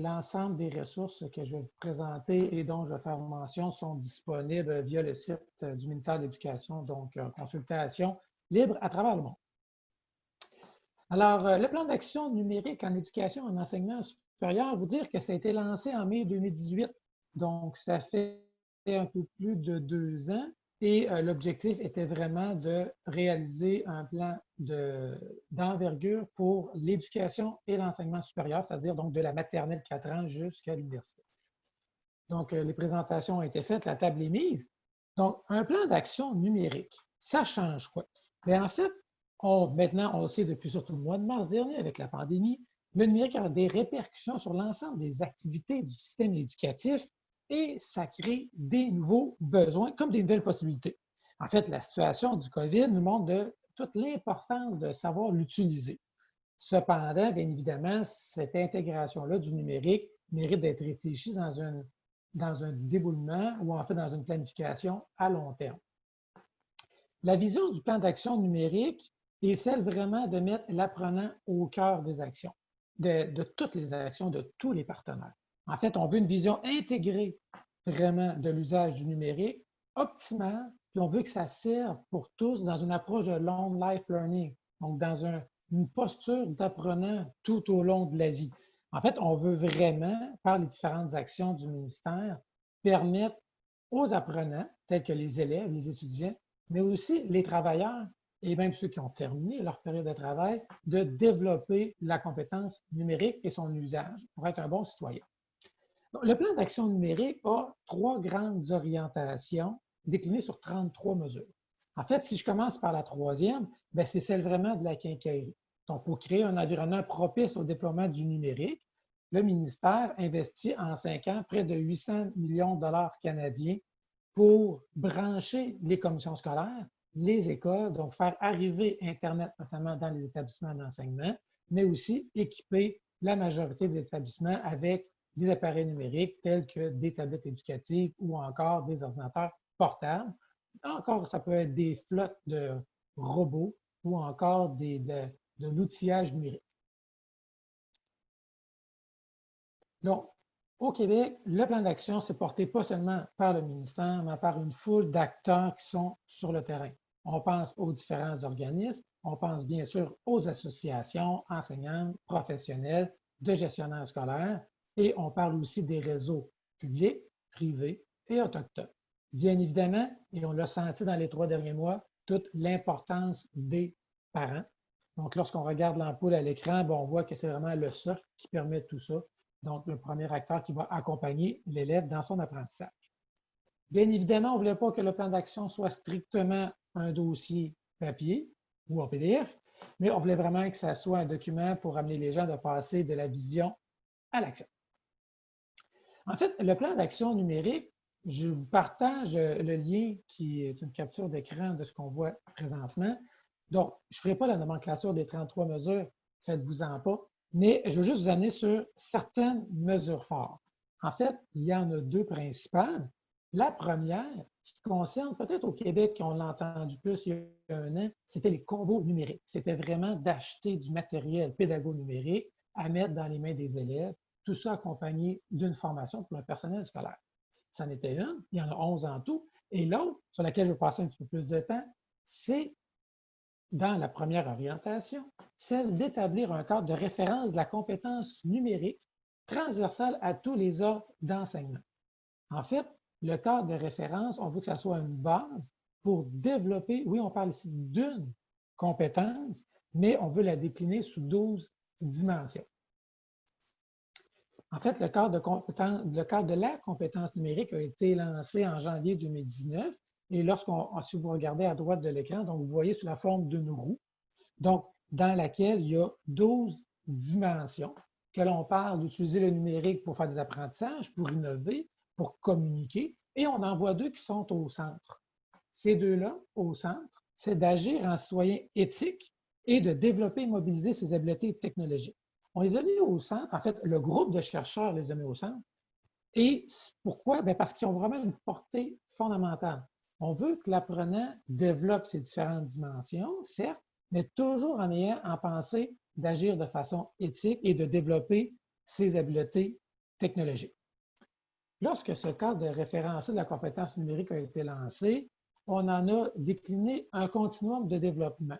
l'ensemble des ressources que je vais vous présenter et dont je vais faire mention sont disponibles via le site du ministère de l'Éducation, donc consultation libre à travers le monde. Alors, le plan d'action numérique en éducation et en enseignement supérieur, vous dire que ça a été lancé en mai 2018, donc ça fait un peu plus de 2 ans. Et l'objectif était vraiment de réaliser un plan d'envergure pour l'éducation et l'enseignement supérieur, c'est-à-dire donc de la maternelle 4 ans jusqu'à l'université. Donc, les présentations ont été faites, la table est mise. Donc, un plan d'action numérique, ça change quoi? Bien, en fait, maintenant, on le sait depuis surtout le mois de mars dernier avec la pandémie, le numérique a des répercussions sur l'ensemble des activités du système éducatif et ça crée des nouveaux besoins comme des nouvelles possibilités. En fait, la situation du COVID nous montre toute l'importance de savoir l'utiliser. Cependant, bien évidemment, cette intégration-là du numérique mérite d'être réfléchie dans un déboulement ou en fait dans une planification à long terme. La vision du plan d'action numérique est celle vraiment de mettre l'apprenant au cœur des actions, de toutes les actions de tous les partenaires. En fait, on veut une vision intégrée vraiment de l'usage du numérique, optimale, puis on veut que ça serve pour tous dans une approche de long life learning, donc dans une posture d'apprenant tout au long de la vie. En fait, on veut vraiment, par les différentes actions du ministère, permettre aux apprenants, tels que les élèves, les étudiants, mais aussi les travailleurs et même ceux qui ont terminé leur période de travail, de développer la compétence numérique et son usage pour être un bon citoyen. Donc, le plan d'action numérique a 3 grandes orientations déclinées sur 33 mesures. En fait, si je commence par la troisième, c'est celle vraiment de la quincaillerie. Donc, pour créer un environnement propice au déploiement du numérique, le ministère investit en 5 ans près de 800 millions de dollars canadiens pour brancher les commissions scolaires, les écoles, donc faire arriver Internet, notamment dans les établissements d'enseignement, mais aussi équiper la majorité des établissements avec des appareils numériques tels que des tablettes éducatives ou encore des ordinateurs portables. Encore, ça peut être des flottes de robots ou encore de l'outillage numérique. Donc, au Québec, le plan d'action s'est porté pas seulement par le ministère, mais par une foule d'acteurs qui sont sur le terrain. On pense aux différents organismes, on pense bien sûr aux associations enseignantes, professionnelles, de gestionnaires scolaires, et on parle aussi des réseaux publics, privés et autochtones. Bien évidemment, et on l'a senti dans les 3 derniers mois, toute l'importance des parents. Donc, lorsqu'on regarde l'ampoule à l'écran, on voit que c'est vraiment le socle qui permet tout ça. Donc, le premier acteur qui va accompagner l'élève dans son apprentissage. Bien évidemment, on ne voulait pas que le plan d'action soit strictement un dossier papier ou en PDF, mais on voulait vraiment que ça soit un document pour amener les gens de passer de la vision à l'action. En fait, le plan d'action numérique, je vous partage le lien qui est une capture d'écran de ce qu'on voit présentement. Donc, je ne ferai pas la nomenclature des 33 mesures, faites-vous-en pas, mais je veux juste vous amener sur certaines mesures fortes. En fait, il y en a 2 principales. La première, qui concerne peut-être au Québec, on l'a entendu plus il y a 1 an, c'était les combos numériques. C'était vraiment d'acheter du matériel pédago-numérique à mettre dans les mains des élèves, tout ça accompagné d'une formation pour le personnel scolaire. C'en était une, il y en a 11 en tout. Et l'autre, sur laquelle je vais passer un petit peu plus de temps, c'est dans la première orientation, celle d'établir un cadre de référence de la compétence numérique transversale à tous les ordres d'enseignement. En fait, le cadre de référence, on veut que ça soit une base pour développer, oui, on parle ici d'une compétence, mais on veut la décliner sous 12 dimensions. En fait, le cadre de la compétence numérique a été lancé en janvier 2019. Et si vous regardez à droite de l'écran, donc vous voyez sous la forme d'une roue, donc dans laquelle il y a 12 dimensions, que l'on parle d'utiliser le numérique pour faire des apprentissages, pour innover, pour communiquer, et on en voit 2 qui sont au centre. Ces 2-là, au centre, c'est d'agir en citoyen éthique et de développer et mobiliser ses habiletés technologiques. On les a mis au centre, en fait, le groupe de chercheurs les a mis au centre. Et pourquoi? Parce qu'ils ont vraiment une portée fondamentale. On veut que l'apprenant développe ces différentes dimensions, certes, mais toujours en ayant en pensée d'agir de façon éthique et de développer ses habiletés technologiques. Lorsque ce cadre de référentiel de la compétence numérique a été lancé, on en a décliné un continuum de développement,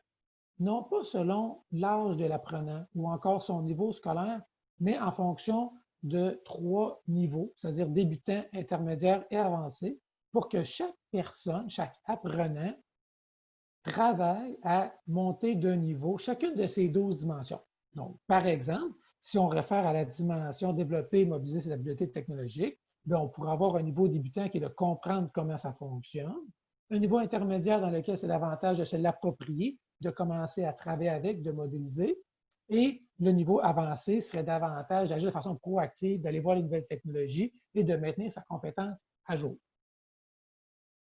non pas selon l'âge de l'apprenant ou encore son niveau scolaire, mais en fonction de 3 niveaux, c'est-à-dire débutant, intermédiaire et avancé, pour que chaque personne, chaque apprenant, travaille à monter d'un niveau chacune de ces 12 dimensions. Donc, par exemple, si on réfère à la dimension développer et mobiliser ses habiletés technologiques, bien, on pourrait avoir un niveau débutant qui est de comprendre comment ça fonctionne, un niveau intermédiaire dans lequel c'est davantage de se l'approprier, de commencer à travailler avec, de modéliser, et le niveau avancé serait davantage d'agir de façon proactive, d'aller voir les nouvelles technologies et de maintenir sa compétence à jour.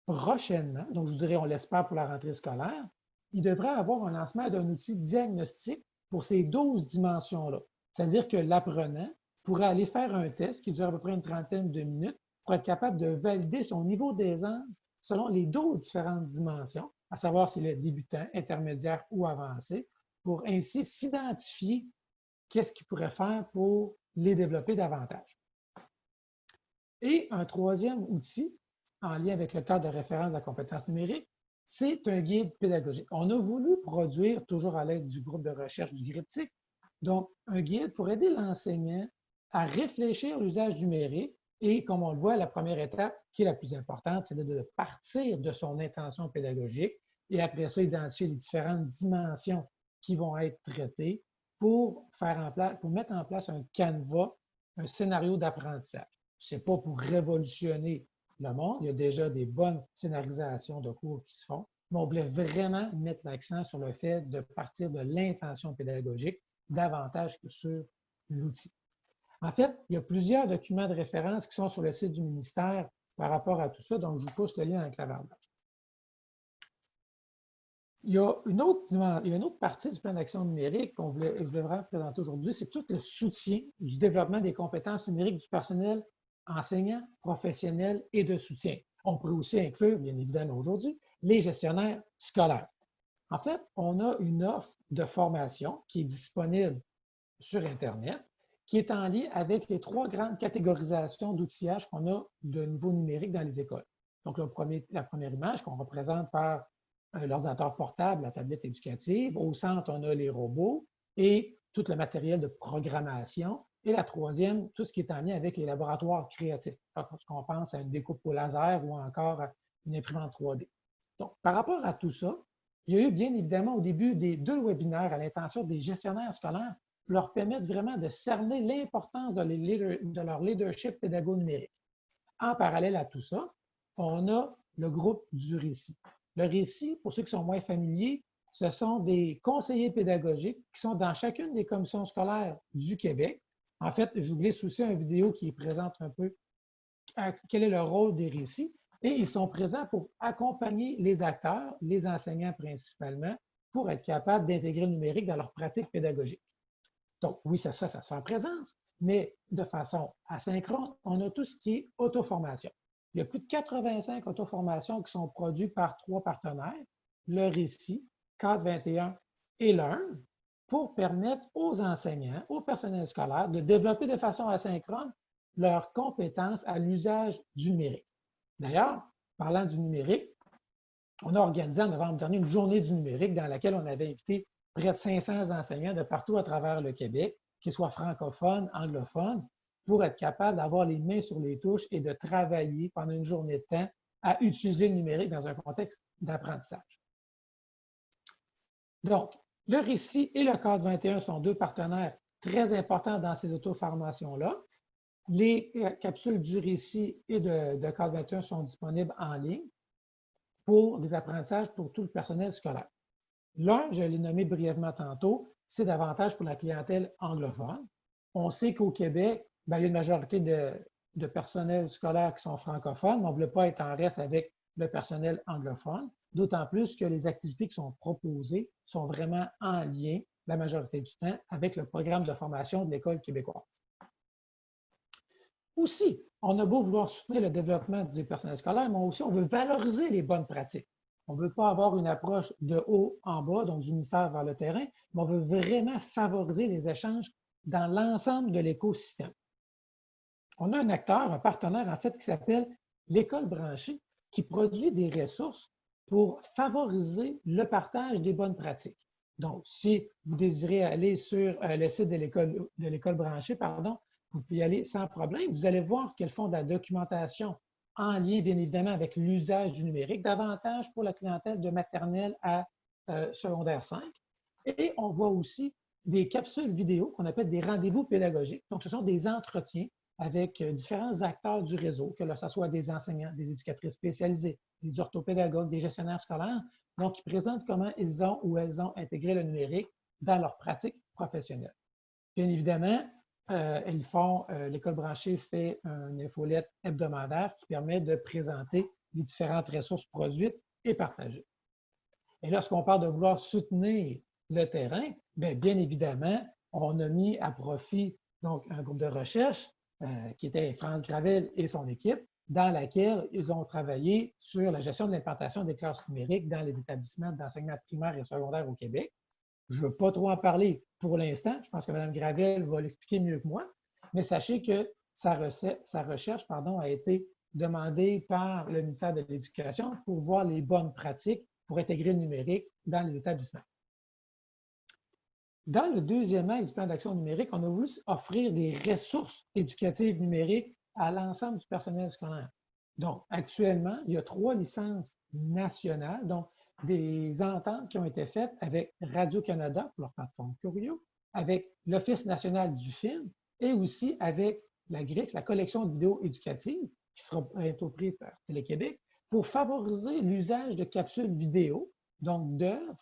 Prochainement, donc je vous dirais, on l'espère pour la rentrée scolaire, il devrait avoir un lancement d'un outil diagnostique pour ces 12 dimensions-là. C'est-à-dire que l'apprenant pourrait aller faire un test qui dure à peu près une trentaine de minutes pour être capable de valider son niveau d'aisance selon les 12 différentes dimensions, à savoir s'il est débutant, intermédiaire ou avancé, pour ainsi s'identifier qu'est-ce qu'il pourrait faire pour les développer davantage. Et un troisième outil, en lien avec le cadre de référence de la compétence numérique, c'est un guide pédagogique. On a voulu produire, toujours à l'aide du groupe de recherche du GRIPTIC, donc un guide pour aider l'enseignant à réfléchir à l'usage numérique et, comme on le voit, la première étape, qui est la plus importante, c'est de partir de son intention pédagogique et après ça, identifier les différentes dimensions qui vont être traitées pour mettre en place un canevas, un scénario d'apprentissage. Ce n'est pas pour révolutionner le monde, il y a déjà des bonnes scénarisations de cours qui se font, mais on voulait vraiment mettre l'accent sur le fait de partir de l'intention pédagogique davantage que sur l'outil. En fait, il y a plusieurs documents de référence qui sont sur le site du ministère par rapport à tout ça, donc je vous pousse le lien avec la clavardage. Il y a une autre partie du plan d'action numérique que je voulais vraiment présenter aujourd'hui, c'est tout le soutien du développement des compétences numériques du personnel enseignant, professionnel et de soutien. On pourrait aussi inclure, bien évidemment aujourd'hui, les gestionnaires scolaires. En fait, on a une offre de formation qui est disponible sur Internet, qui est en lien avec les 3 grandes catégorisations d'outillage qu'on a de niveau numérique dans les écoles. Donc, la première image qu'on représente par l'ordinateur portable, la tablette éducative. Au centre, on a les robots et tout le matériel de programmation. Et la troisième, tout ce qui est en lien avec les laboratoires créatifs. Lorsqu'on pense à une découpe au laser ou encore à une imprimante 3D. Donc, par rapport à tout ça, il y a eu bien évidemment au début des 2 webinaires à l'intention des gestionnaires scolaires pour leur permettre vraiment de cerner l'importance de leur leadership pédago-numérique. En parallèle à tout ça, on a le groupe du récit. Le récit, pour ceux qui sont moins familiers, ce sont des conseillers pédagogiques qui sont dans chacune des commissions scolaires du Québec. En fait, je vous glisse aussi une vidéo qui présente un peu quel est le rôle des récits. Et ils sont présents pour accompagner les acteurs, les enseignants principalement, pour être capables d'intégrer le numérique dans leur pratique pédagogique. Donc, oui, ça se fait en présence, mais de façon asynchrone, on a tout ce qui est auto-formation. Il y a plus de 85 auto-formations qui sont produites par 3 partenaires, le Récit, Cadre 21 et Learn, pour permettre aux enseignants, au personnel scolaire, de développer de façon asynchrone leurs compétences à l'usage du numérique. D'ailleurs, parlant du numérique, on a organisé en novembre dernier une journée du numérique dans laquelle on avait invité près de 500 enseignants de partout à travers le Québec, qu'ils soient francophones, anglophones, pour être capable d'avoir les mains sur les touches et de travailler pendant une journée de temps à utiliser le numérique dans un contexte d'apprentissage. Donc, le Récit et le Cadre 21 sont 2 partenaires très importants dans ces auto-formations-là. Les capsules du Récit et de Cadre 21 sont disponibles en ligne pour des apprentissages pour tout le personnel scolaire. L'un, je l'ai nommé brièvement tantôt, c'est davantage pour la clientèle anglophone. On sait qu'au Québec, il y a une majorité de personnel scolaire qui sont francophones, mais on ne veut pas être en reste avec le personnel anglophone, d'autant plus que les activités qui sont proposées sont vraiment en lien, la majorité du temps, avec le programme de formation de l'École québécoise. Aussi, on a beau vouloir soutenir le développement du personnel scolaire, mais aussi on veut valoriser les bonnes pratiques. On ne veut pas avoir une approche de haut en bas, donc du ministère vers le terrain, mais on veut vraiment favoriser les échanges dans l'ensemble de l'écosystème. On a un acteur, un partenaire en fait, qui s'appelle l'École branchée, qui produit des ressources pour favoriser le partage des bonnes pratiques. Donc, si vous désirez aller sur le site de l'école branchée, pardon, vous pouvez y aller sans problème. Vous allez voir qu'elles font de la documentation en lien, bien évidemment, avec l'usage du numérique, davantage pour la clientèle de maternelle à secondaire 5. Et on voit aussi des capsules vidéo qu'on appelle des rendez-vous pédagogiques. Donc, ce sont des entretiens avec différents acteurs du réseau, que ce soit des enseignants, des éducatrices spécialisées, des orthopédagogues, des gestionnaires scolaires, donc qui présentent comment ils ont ou elles ont intégré le numérique dans leur pratique professionnelle. Bien évidemment, l'école branchée fait une infolette hebdomadaire qui permet de présenter les différentes ressources produites et partagées. Et lorsqu'on parle de vouloir soutenir le terrain, bien évidemment, on a mis à profit donc, un groupe de recherche qui était France Gravel et son équipe, dans laquelle ils ont travaillé sur la gestion de l'implantation des classes numériques dans les établissements d'enseignement primaire et secondaire au Québec. Je ne veux pas trop en parler pour l'instant. Je pense que Mme Gravel va l'expliquer mieux que moi, mais sachez que sa recherche a été demandée par le ministère de l'Éducation pour voir les bonnes pratiques pour intégrer le numérique dans les établissements. Dans le deuxième axe du plan d'action numérique, on a voulu offrir des ressources éducatives numériques à l'ensemble du personnel scolaire. Donc, actuellement, il y a 3 licences nationales, donc des ententes qui ont été faites avec Radio-Canada pour leur plateforme Curio, avec l'Office national du film et aussi avec la GRIX, la collection de vidéos éducatives, qui sera bientôt prise par Télé-Québec, pour favoriser l'usage de capsules vidéo, donc d'œuvres,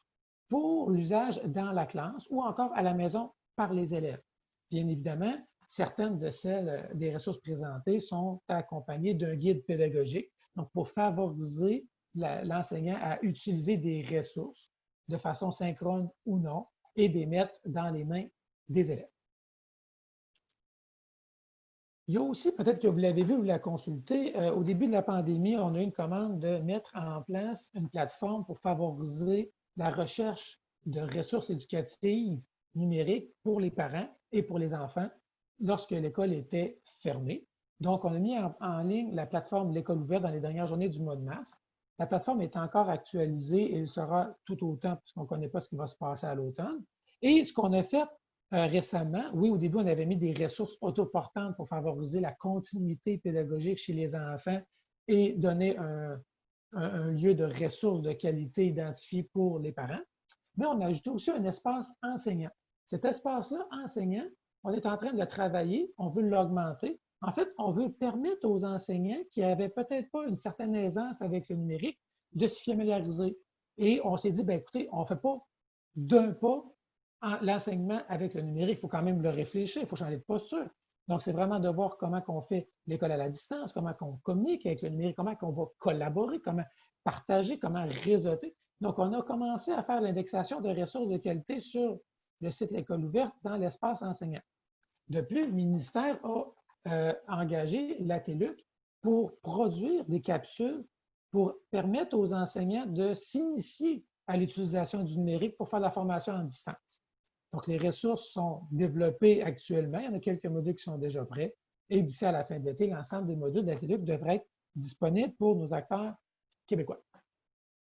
pour l'usage dans la classe ou encore à la maison par les élèves. Bien évidemment, certaines de celles des ressources présentées sont accompagnées d'un guide pédagogique, donc pour favoriser l'enseignant à utiliser des ressources de façon synchrone ou non et les mettre dans les mains des élèves. Il y a aussi, peut-être que vous l'avez vu, vous l'avez consulté, au début de la pandémie, on a eu une commande de mettre en place une plateforme pour favoriser la recherche de ressources éducatives numériques pour les parents et pour les enfants lorsque l'école était fermée. Donc, on a mis en ligne la plateforme L'École ouverte dans les dernières journées du mois de mars. La plateforme est encore actualisée et elle sera tout autant, puisqu'on ne connaît pas ce qui va se passer à l'automne. Et ce qu'on a fait récemment, oui, au début, on avait mis des ressources autoportantes pour favoriser la continuité pédagogique chez les enfants et donner un lieu de ressources de qualité identifié pour les parents. Mais on a ajouté aussi un espace enseignant. Cet espace-là, enseignant, on est en train de le travailler, on veut l'augmenter. En fait, on veut permettre aux enseignants qui n'avaient peut-être pas une certaine aisance avec le numérique de s'y familiariser. Et on s'est dit, bien, écoutez, on ne fait pas d'un pas l'enseignement avec le numérique. Il faut quand même le réfléchir, il faut changer de posture. Donc, c'est vraiment de voir comment on fait l'école à la distance, comment on communique avec le numérique, comment on va collaborer, comment partager, comment réseauter. Donc, on a commencé à faire l'indexation de ressources de qualité sur le site L'École ouverte dans l'espace enseignant. De plus, le ministère a engagé la TÉLUQ pour produire des capsules pour permettre aux enseignants de s'initier à l'utilisation du numérique pour faire la formation en distance. Donc, les ressources sont développées actuellement. Il y en a quelques modules qui sont déjà prêts. Et d'ici à la fin de l'été, l'ensemble des modules de la TÉLUQ devraient être disponibles pour nos acteurs québécois.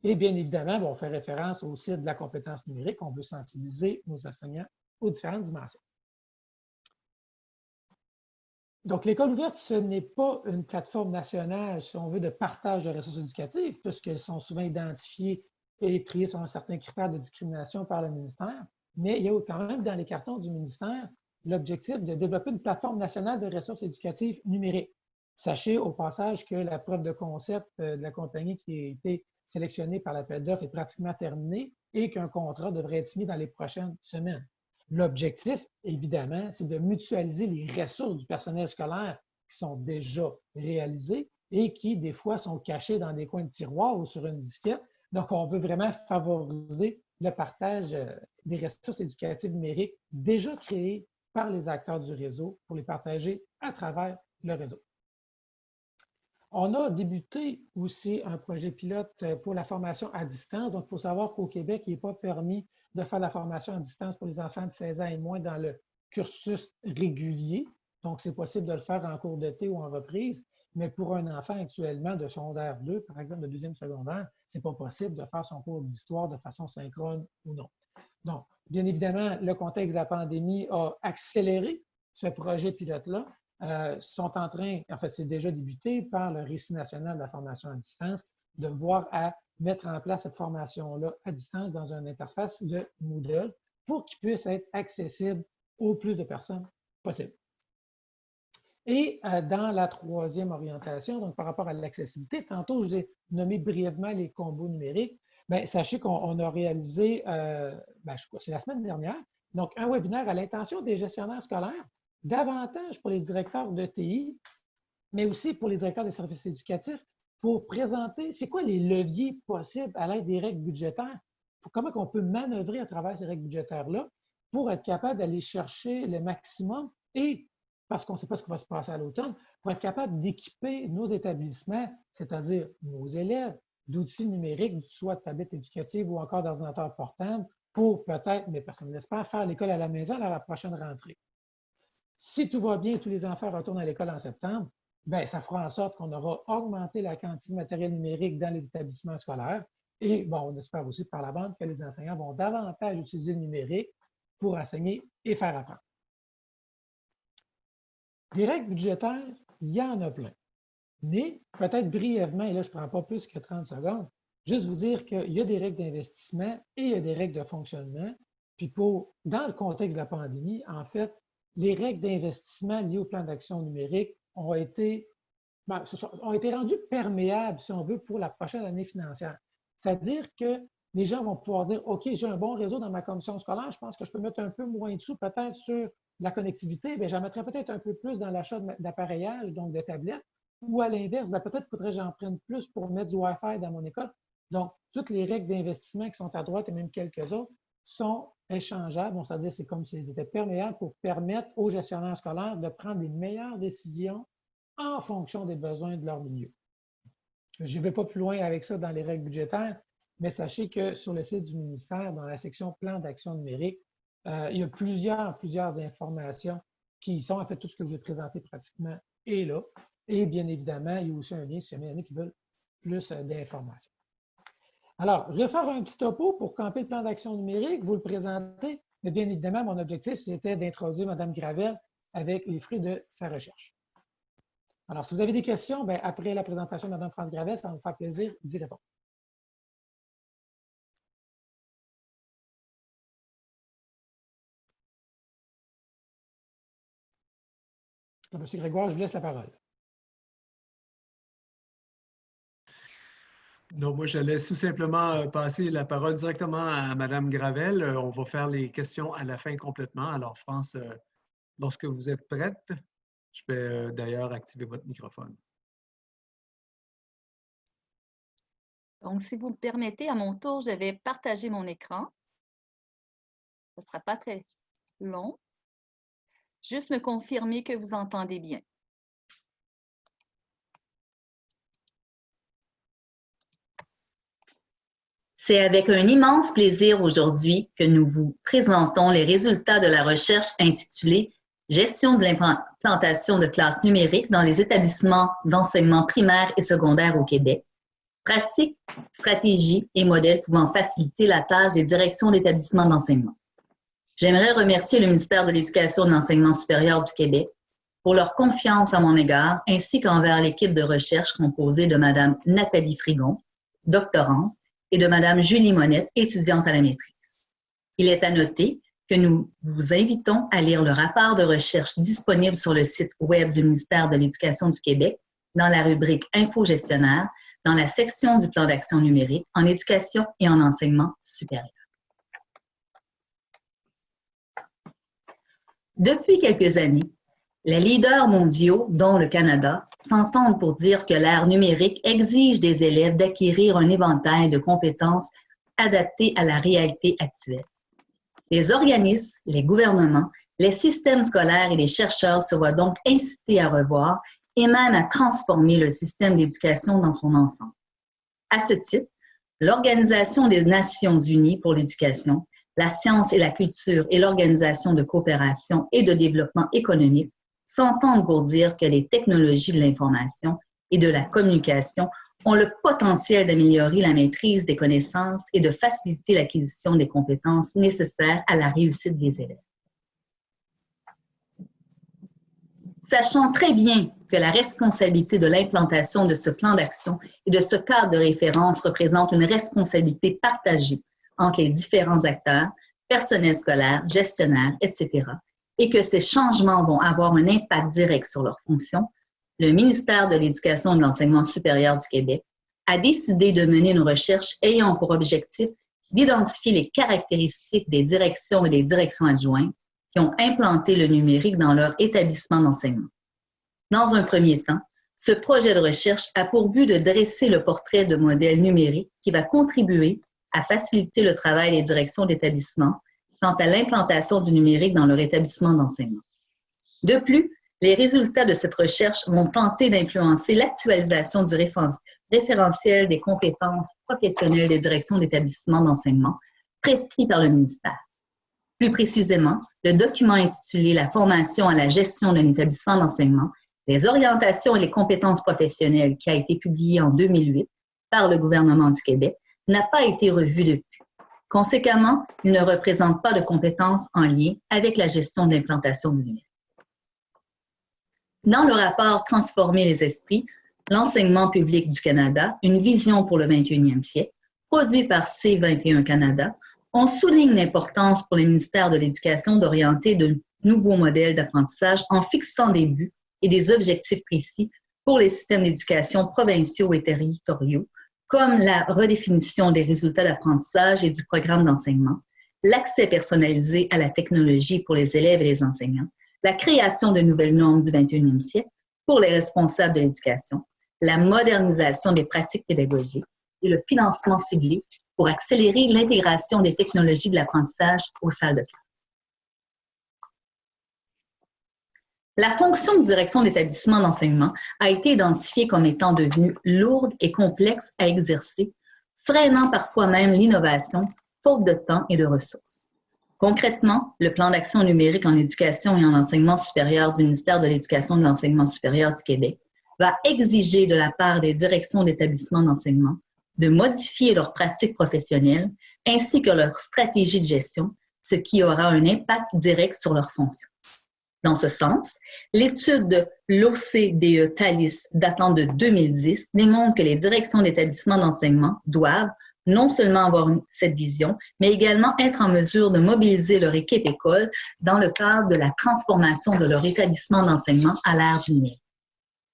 Et bien évidemment, on fait référence au site de la compétence numérique. On veut sensibiliser nos enseignants aux différentes dimensions. Donc, l'École ouverte, ce n'est pas une plateforme nationale, si on veut, de partage de ressources éducatives, puisqu'elles sont souvent identifiées et triées sur un certain critère de discrimination par le ministère. Mais il y a quand même dans les cartons du ministère l'objectif de développer une plateforme nationale de ressources éducatives numériques. Sachez au passage que la preuve de concept de la compagnie qui a été sélectionnée par l'appel d'offres est pratiquement terminée et qu'un contrat devrait être signé dans les prochaines semaines. L'objectif, évidemment, c'est de mutualiser les ressources du personnel scolaire qui sont déjà réalisées et qui, des fois, sont cachées dans des coins de tiroir ou sur une disquette. Donc, on veut vraiment favoriser le partage des ressources éducatives numériques déjà créées par les acteurs du réseau pour les partager à travers le réseau. On a débuté aussi un projet pilote pour la formation à distance. Donc, il faut savoir qu'au Québec, il n'est pas permis de faire la formation à distance pour les enfants de 16 ans et moins dans le cursus régulier. Donc, c'est possible de le faire en cours d'été ou en reprise. Mais pour un enfant actuellement de secondaire 2, par exemple, de deuxième secondaire, ce n'est pas possible de faire son cours d'histoire de façon synchrone ou non. Donc, bien évidemment, le contexte de la pandémie a accéléré ce projet pilote-là. Sont en train, en fait, c'est déjà débuté par le Récit national de la formation à distance, de voir à mettre en place cette formation-là à distance dans une interface de Moodle pour qu'il puisse être accessible au plus de personnes possible. Et dans la troisième orientation, donc par rapport à l'accessibilité, tantôt je vous ai nommé brièvement les combos numériques. Bien, sachez qu'on a réalisé, c'est la semaine dernière, donc un webinaire à l'intention des gestionnaires scolaires, davantage pour les directeurs de TI, mais aussi pour les directeurs des services éducatifs, pour présenter c'est quoi les leviers possibles à l'aide des règles budgétaires, comment on peut manœuvrer à travers ces règles budgétaires-là pour être capable d'aller chercher le maximum et parce qu'on ne sait pas ce qui va se passer à l'automne, pour être capable d'équiper nos établissements, c'est-à-dire nos élèves, d'outils numériques, soit de tablettes éducatives ou encore d'ordinateurs portables, pour peut-être, mais personne ne l'espère, faire l'école à la maison à la prochaine rentrée. Si tout va bien et tous les enfants retournent à l'école en septembre, bien, ça fera en sorte qu'on aura augmenté la quantité de matériel numérique dans les établissements scolaires. Et bon, on espère aussi par la bande que les enseignants vont davantage utiliser le numérique pour enseigner et faire apprendre. Des règles budgétaires, il y en a plein. Mais peut-être brièvement, et là je ne prends pas plus que 30 secondes, juste vous dire qu'il y a des règles d'investissement et il y a des règles de fonctionnement. Puis dans le contexte de la pandémie, en fait, les règles d'investissement liées au plan d'action numérique ont été rendues perméables, si on veut, pour la prochaine année financière. C'est-à-dire que les gens vont pouvoir dire, OK, j'ai un bon réseau dans ma commission scolaire, je pense que je peux mettre un peu moins de sous peut-être sur la connectivité, bien, j'en mettrais peut-être un peu plus dans l'achat d'appareillage, donc de tablettes, ou à l'inverse, peut-être faudrait que j'en prenne plus pour mettre du Wi-Fi dans mon école. Donc, toutes les règles d'investissement qui sont à droite et même quelques autres sont échangeables, bon, c'est-à-dire c'est comme s'ils étaient perméables pour permettre aux gestionnaires scolaires de prendre les meilleures décisions en fonction des besoins de leur milieu. Je ne vais pas plus loin avec ça dans les règles budgétaires, mais sachez que sur le site du ministère, dans la section plan d'action numérique, il y a plusieurs informations qui y sont. En fait, tout ce que je vous ai présenté pratiquement est là. Et bien évidemment, il y a aussi un lien si jamais il y en a qui veulent plus d'informations. Alors, je vais faire un petit topo pour camper le plan d'action numérique, vous le présenter. Mais bien évidemment, mon objectif, c'était d'introduire Mme Gravel avec les fruits de sa recherche. Alors, si vous avez des questions, bien, après la présentation de Mme France Gravel, ça va me faire plaisir d'y répondre. M. Grégoire, je vous laisse la parole. Non, moi, je laisse tout simplement passer la parole directement à Mme Gravel. On va faire les questions à la fin complètement. Alors, France, lorsque vous êtes prête, je vais d'ailleurs activer votre microphone. Donc, si vous me permettez, à mon tour, je vais partager mon écran. Ce ne sera pas très long. Juste me confirmer que vous entendez bien. C'est avec un immense plaisir aujourd'hui que nous vous présentons les résultats de la recherche intitulée « Gestion de l'implantation de classes numériques dans les établissements d'enseignement primaire et secondaire au Québec. Pratiques, stratégies et modèles pouvant faciliter la tâche des directions d'établissements d'enseignement. » J'aimerais remercier le ministère de l'Éducation et de l'Enseignement supérieur du Québec pour leur confiance à mon égard, ainsi qu'envers l'équipe de recherche composée de Mme Nathalie Frigon, doctorante, et de Mme Julie Monette, étudiante à la maîtrise. Il est à noter que nous vous invitons à lire le rapport de recherche disponible sur le site Web du ministère de l'Éducation du Québec dans la rubrique Info-gestionnaire, dans la section du plan d'action numérique en éducation et en enseignement supérieur. Depuis quelques années, les leaders mondiaux, dont le Canada, s'entendent pour dire que l'ère numérique exige des élèves d'acquérir un éventail de compétences adaptées à la réalité actuelle. Les organismes, les gouvernements, les systèmes scolaires et les chercheurs se voient donc incités à revoir et même à transformer le système d'éducation dans son ensemble. À ce titre, l'Organisation des Nations Unies pour l'éducation, la science et la culture et l'Organisation de coopération et de développement économique s'entendent pour dire que les technologies de l'information et de la communication ont le potentiel d'améliorer la maîtrise des connaissances et de faciliter l'acquisition des compétences nécessaires à la réussite des élèves. Sachant très bien que la responsabilité de l'implantation de ce plan d'action et de ce cadre de référence représente une responsabilité partagée entre les différents acteurs, personnel scolaire, gestionnaire, etc., et que ces changements vont avoir un impact direct sur leurs fonctions, le ministère de l'Éducation et de l'Enseignement supérieur du Québec a décidé de mener une recherche ayant pour objectif d'identifier les caractéristiques des directions et des directions adjointes qui ont implanté le numérique dans leur établissement d'enseignement. Dans un premier temps, ce projet de recherche a pour but de dresser le portrait de modèle numérique qui va contribuer à faciliter le travail des directions d'établissement quant à l'implantation du numérique dans leur établissement d'enseignement. De plus, les résultats de cette recherche vont tenter d'influencer l'actualisation du référentiel des compétences professionnelles des directions d'établissement d'enseignement prescrit par le ministère. Plus précisément, le document intitulé « La formation à la gestion d'un établissement d'enseignement, les orientations et les compétences professionnelles » qui a été publié en 2008 par le gouvernement du Québec n'a pas été revu depuis. Conséquemment, il ne représente pas de compétences en lien avec la gestion de l'implantation du numérique. Dans le rapport « Transformer les esprits, l'enseignement public du Canada, une vision pour le 21e siècle », produit par C21 Canada, on souligne l'importance pour le ministère de l'Éducation d'orienter de nouveaux modèles d'apprentissage en fixant des buts et des objectifs précis pour les systèmes d'éducation provinciaux et territoriaux, comme la redéfinition des résultats d'apprentissage et du programme d'enseignement, l'accès personnalisé à la technologie pour les élèves et les enseignants, la création de nouvelles normes du 21e siècle pour les responsables de l'éducation, la modernisation des pratiques pédagogiques et le financement ciblé pour accélérer l'intégration des technologies de l'apprentissage aux salles de classe. La fonction de direction d'établissement d'enseignement a été identifiée comme étant devenue lourde et complexe à exercer, freinant parfois même l'innovation, faute de temps et de ressources. Concrètement, le plan d'action numérique en éducation et en enseignement supérieur du ministère de l'Éducation et de l'Enseignement supérieur du Québec va exiger de la part des directions d'établissement d'enseignement de modifier leurs pratiques professionnelles ainsi que leur stratégie de gestion, ce qui aura un impact direct sur leurs fonctions. Dans ce sens, l'étude de l'OCDE Thalys datant de 2010 démontre que les directions d'établissement d'enseignement doivent non seulement avoir cette vision, mais également être en mesure de mobiliser leur équipe école dans le cadre de la transformation de leur établissement d'enseignement à l'ère du numérique.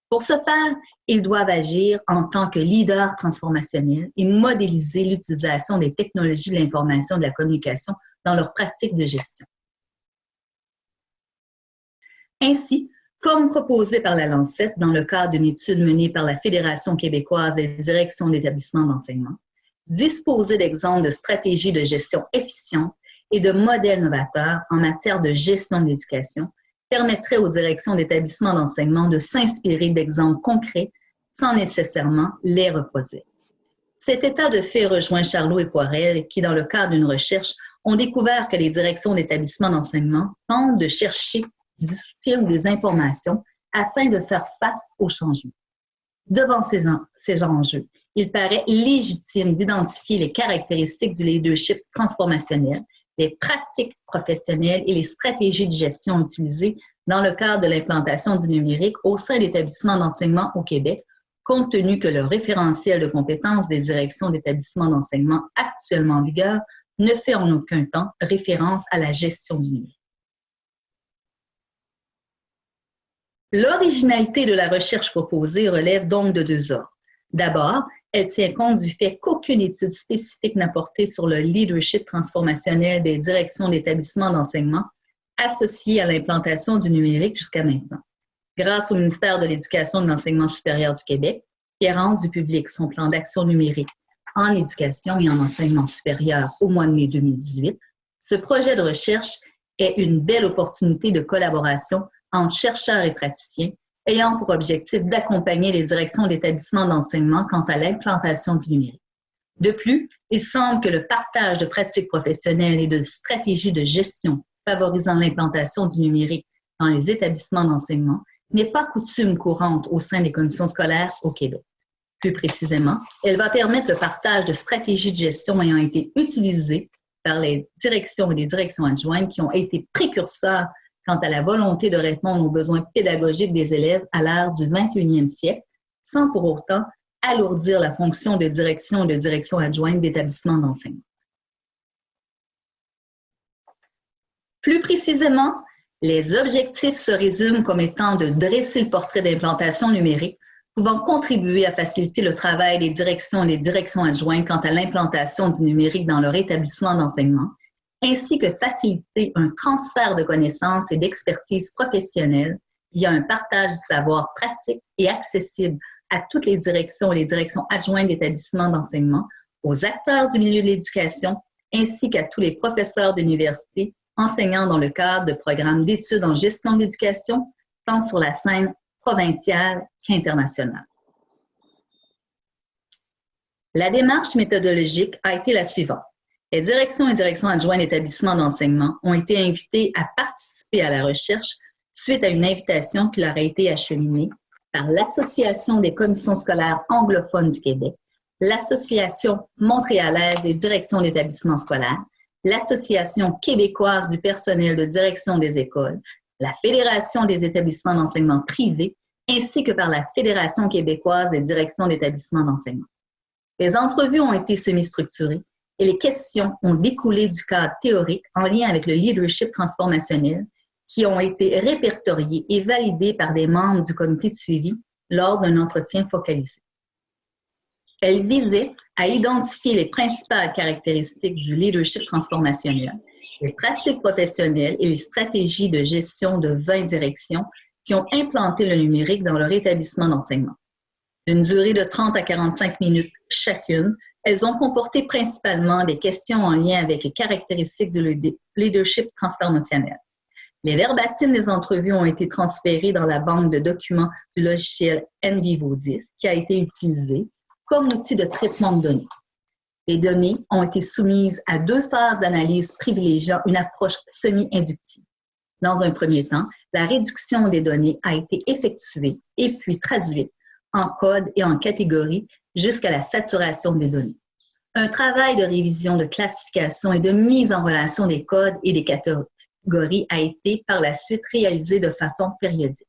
Pour ce faire, ils doivent agir en tant que leaders transformationnels et modéliser l'utilisation des technologies de l'information et de la communication dans leurs pratiques de gestion. Ainsi, comme proposé par la Lancet dans le cadre d'une étude menée par la Fédération québécoise des directions d'établissements d'enseignement, disposer d'exemples de stratégies de gestion efficientes et de modèles novateurs en matière de gestion de l'éducation permettrait aux directions d'établissements d'enseignement de s'inspirer d'exemples concrets sans nécessairement les reproduire. Cet état de fait rejoint Charlot et Poirel qui, dans le cadre d'une recherche, ont découvert que les directions d'établissements d'enseignement tentent de chercher du soutien ou des informations afin de faire face aux changements. Devant ces enjeux, il paraît légitime d'identifier les caractéristiques du leadership transformationnel, les pratiques professionnelles et les stratégies de gestion utilisées dans le cadre de l'implantation du numérique au sein d'établissements d'enseignement au Québec, compte tenu que le référentiel de compétences des directions d'établissements d'enseignement actuellement en vigueur ne fait en aucun temps référence à la gestion du numérique. L'originalité de la recherche proposée relève donc de deux ordres. D'abord, elle tient compte du fait qu'aucune étude spécifique n'a porté sur le leadership transformationnel des directions d'établissements d'enseignement associées à l'implantation du numérique jusqu'à maintenant. Grâce au ministère de l'Éducation et de l'Enseignement supérieur du Québec, qui a rendu public son plan d'action numérique en éducation et en enseignement supérieur au mois de mai 2018, ce projet de recherche est une belle opportunité de collaboration entre chercheurs et praticiens ayant pour objectif d'accompagner les directions d'établissements d'enseignement quant à l'implantation du numérique. De plus, il semble que le partage de pratiques professionnelles et de stratégies de gestion favorisant l'implantation du numérique dans les établissements d'enseignement n'est pas coutume courante au sein des commissions scolaires au Québec. Plus précisément, elle va permettre le partage de stratégies de gestion ayant été utilisées par les directions et les directions adjointes qui ont été précurseurs quant à la volonté de répondre aux besoins pédagogiques des élèves à l'ère du 21e siècle, sans pour autant alourdir la fonction de direction et de direction adjointe d'établissements d'enseignement. Plus précisément, les objectifs se résument comme étant de dresser le portrait d'implantation numérique pouvant contribuer à faciliter le travail des directions et des directions adjointes quant à l'implantation du numérique dans leur établissement d'enseignement, ainsi que faciliter un transfert de connaissances et d'expertise professionnelle via un partage du savoir pratique et accessible à toutes les directions et les directions adjointes d'établissements d'enseignement, aux acteurs du milieu de l'éducation, ainsi qu'à tous les professeurs d'université enseignant dans le cadre de programmes d'études en gestion de l'éducation, tant sur la scène provinciale qu'internationale. La démarche méthodologique a été la suivante. Les directions et directions adjointes d'établissements d'enseignement ont été invitées à participer à la recherche suite à une invitation qui leur a été acheminée par l'Association des commissions scolaires anglophones du Québec, l'Association montréalaise des directions d'établissements scolaires, l'Association québécoise du personnel de direction des écoles, la Fédération des établissements d'enseignement privés, ainsi que par la Fédération québécoise des directions d'établissements d'enseignement. Les entrevues ont été semi-structurées et les questions ont découlé du cadre théorique en lien avec le leadership transformationnel qui ont été répertoriés et validés par des membres du comité de suivi lors d'un entretien focalisé. Elle visait à identifier les principales caractéristiques du leadership transformationnel, les pratiques professionnelles et les stratégies de gestion de 20 directions qui ont implanté le numérique dans leur établissement d'enseignement. D'une durée de 30 à 45 minutes chacune, elles ont comporté principalement des questions en lien avec les caractéristiques du leadership transformationnel. Les verbatims des entrevues ont été transférés dans la banque de documents du logiciel NVivo 10 qui a été utilisé comme outil de traitement de données. Les données ont été soumises à 2 phases d'analyse privilégiant une approche semi-inductive. Dans un premier temps, la réduction des données a été effectuée et puis traduite en code et en catégories jusqu'à la saturation des données. Un travail de révision, de classification et de mise en relation des codes et des catégories a été par la suite réalisé de façon périodique.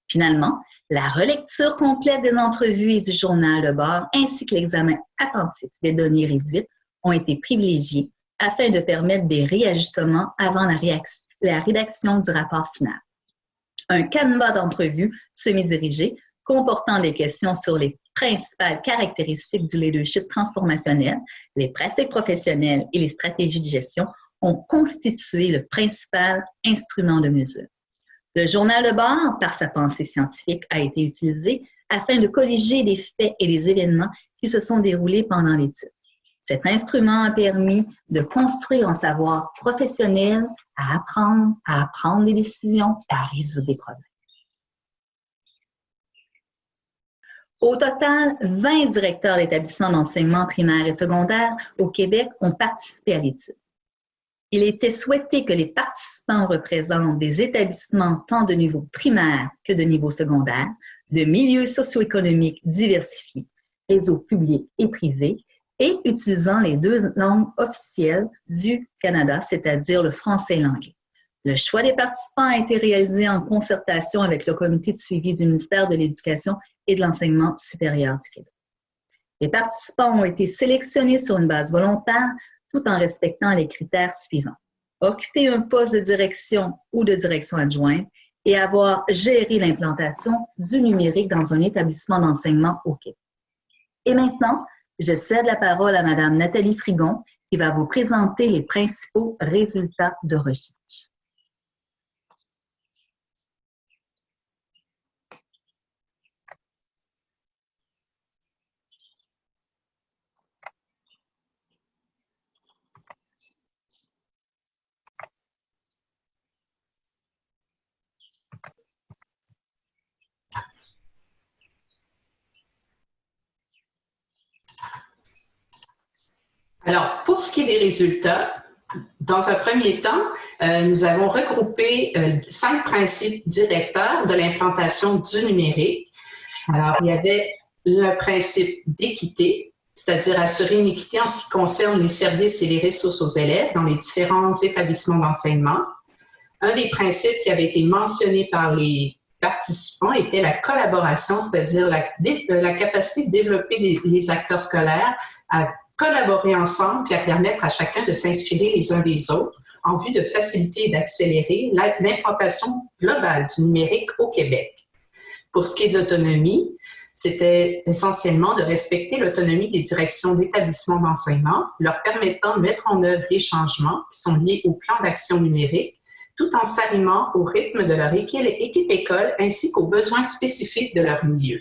Finalement, la relecture complète des entrevues et du journal de bord ainsi que l'examen attentif des données réduites ont été privilégiés afin de permettre des réajustements avant la rédaction du rapport final. Un canevas d'entrevues semi-dirigé comportant des questions sur les principales caractéristiques du leadership transformationnel, les pratiques professionnelles et les stratégies de gestion ont constitué le principal instrument de mesure. Le journal de bord, par sa pensée scientifique, a été utilisé afin de colliger les faits et les événements qui se sont déroulés pendant l'étude. Cet instrument a permis de construire un savoir professionnel à apprendre des décisions, à résoudre des problèmes. Au total, 20 directeurs d'établissements d'enseignement primaire et secondaire au Québec ont participé à l'étude. Il était souhaité que les participants représentent des établissements tant de niveau primaire que de niveau secondaire, de milieux socio-économiques diversifiés, réseaux publics et privés, et utilisant les 2 langues officielles du Canada, c'est-à-dire le français et l'anglais. Le choix des participants a été réalisé en concertation avec le comité de suivi du ministère de l'Éducation et de l'Enseignement supérieur du Québec. Les participants ont été sélectionnés sur une base volontaire tout en respectant les critères suivants. Occuper un poste de direction ou de direction adjointe et avoir géré l'implantation du numérique dans un établissement d'enseignement au Québec. Et maintenant, je cède la parole à Mme Nathalie Frigon qui va vous présenter les principaux résultats de recherche. Alors, pour ce qui est des résultats, Dans un premier temps, nous avons regroupé 5 principes directeurs de l'implantation du numérique. Alors, il y avait le principe d'équité, c'est-à-dire assurer une équité en ce qui concerne les services et les ressources aux élèves dans les différents établissements d'enseignement. Un des principes qui avait été mentionné par les participants était la collaboration, c'est-à-dire la capacité de développer les acteurs scolaires à collaborer ensemble et à permettre à chacun de s'inspirer les uns des autres en vue de faciliter et d'accélérer l'implantation globale du numérique au Québec. Pour ce qui est de l'autonomie, c'était essentiellement de respecter l'autonomie des directions d'établissements d'enseignement, leur permettant de mettre en œuvre les changements qui sont liés au plan d'action numérique, tout en s'arrimant au rythme de leur équipe école ainsi qu'aux besoins spécifiques de leur milieu.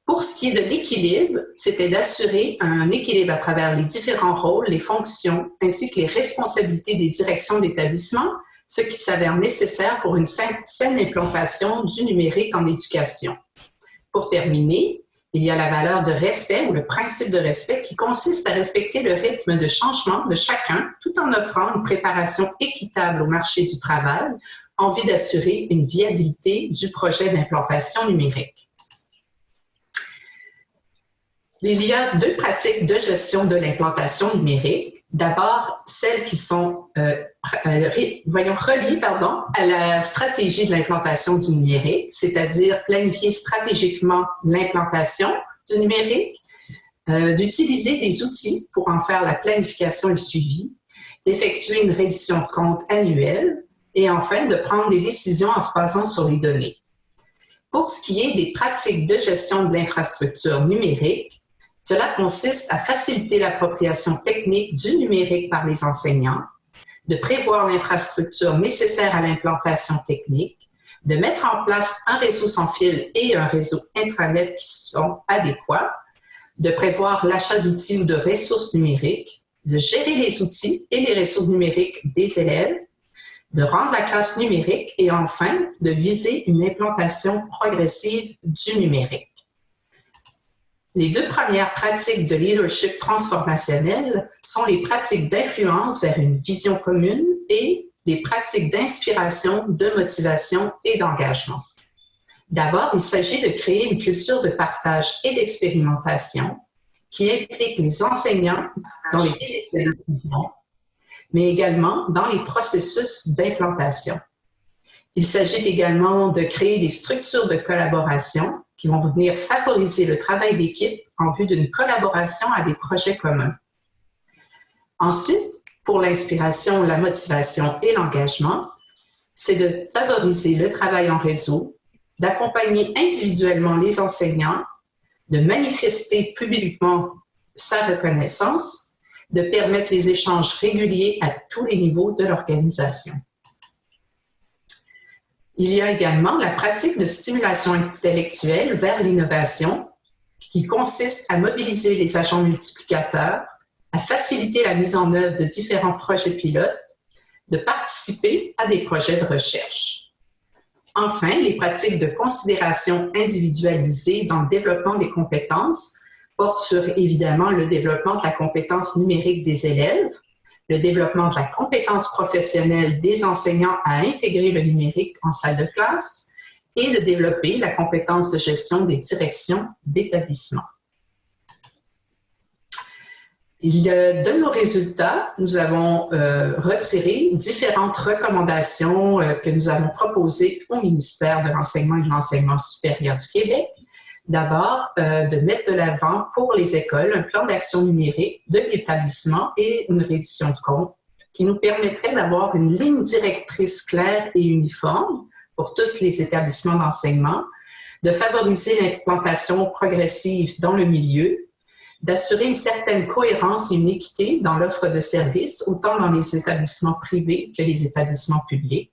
Pour ce qui est de l'équilibre, c'était d'assurer un équilibre à travers les différents rôles, les fonctions, ainsi que les responsabilités des directions d'établissement, ce qui s'avère nécessaire pour une saine implantation du numérique en éducation. Pour terminer, il y a la valeur de respect ou le principe de respect qui consiste à respecter le rythme de changement de chacun tout en offrant une préparation équitable au marché du travail en vue d'assurer une viabilité du projet d'implantation numérique. Il y a 2 pratiques de gestion de l'implantation numérique. D'abord, celles qui sont reliées à la stratégie de l'implantation du numérique, c'est-à-dire planifier stratégiquement l'implantation du numérique, d'utiliser des outils pour en faire la planification et le suivi, d'effectuer une reddition de compte annuelle et enfin de prendre des décisions en se basant sur les données. Pour ce qui est des pratiques de gestion de l'infrastructure numérique, cela consiste à faciliter l'appropriation technique du numérique par les enseignants, de prévoir l'infrastructure nécessaire à l'implantation technique, de mettre en place un réseau sans fil et un réseau intranet qui sont adéquats, de prévoir l'achat d'outils ou de ressources numériques, de gérer les outils et les ressources numériques des élèves, de rendre la classe numérique et enfin de viser une implantation progressive du numérique. Les 2 premières pratiques de leadership transformationnel sont les pratiques d'influence vers une vision commune et les pratiques d'inspiration, de motivation et d'engagement. D'abord, il s'agit de créer une culture de partage et d'expérimentation qui implique les enseignants dans les décisions, mais également dans les processus d'implantation. Il s'agit également de créer des structures de collaboration qui vont venir favoriser le travail d'équipe en vue d'une collaboration à des projets communs. Ensuite, pour l'inspiration, la motivation et l'engagement, c'est de favoriser le travail en réseau, d'accompagner individuellement les enseignants, de manifester publiquement sa reconnaissance, de permettre les échanges réguliers à tous les niveaux de l'organisation. Il y a également la pratique de stimulation intellectuelle vers l'innovation qui consiste à mobiliser les agents multiplicateurs, à faciliter la mise en œuvre de différents projets pilotes, de participer à des projets de recherche. Enfin, les pratiques de considération individualisée dans le développement des compétences portent sur, évidemment, le développement de la compétence numérique des élèves, le développement de la compétence professionnelle des enseignants à intégrer le numérique en salle de classe et de développer la compétence de gestion des directions d'établissement. De nos résultats, nous avons retiré différentes recommandations que nous avons proposées au ministère de l'Enseignement et de l'Enseignement supérieur du Québec. D'abord, de mettre de l'avant pour les écoles un plan d'action numérique de l'établissement et une reddition de compte qui nous permettrait d'avoir une ligne directrice claire et uniforme pour tous les établissements d'enseignement, de favoriser l'implantation progressive dans le milieu, d'assurer une certaine cohérence et une équité dans l'offre de services, autant dans les établissements privés que les établissements publics,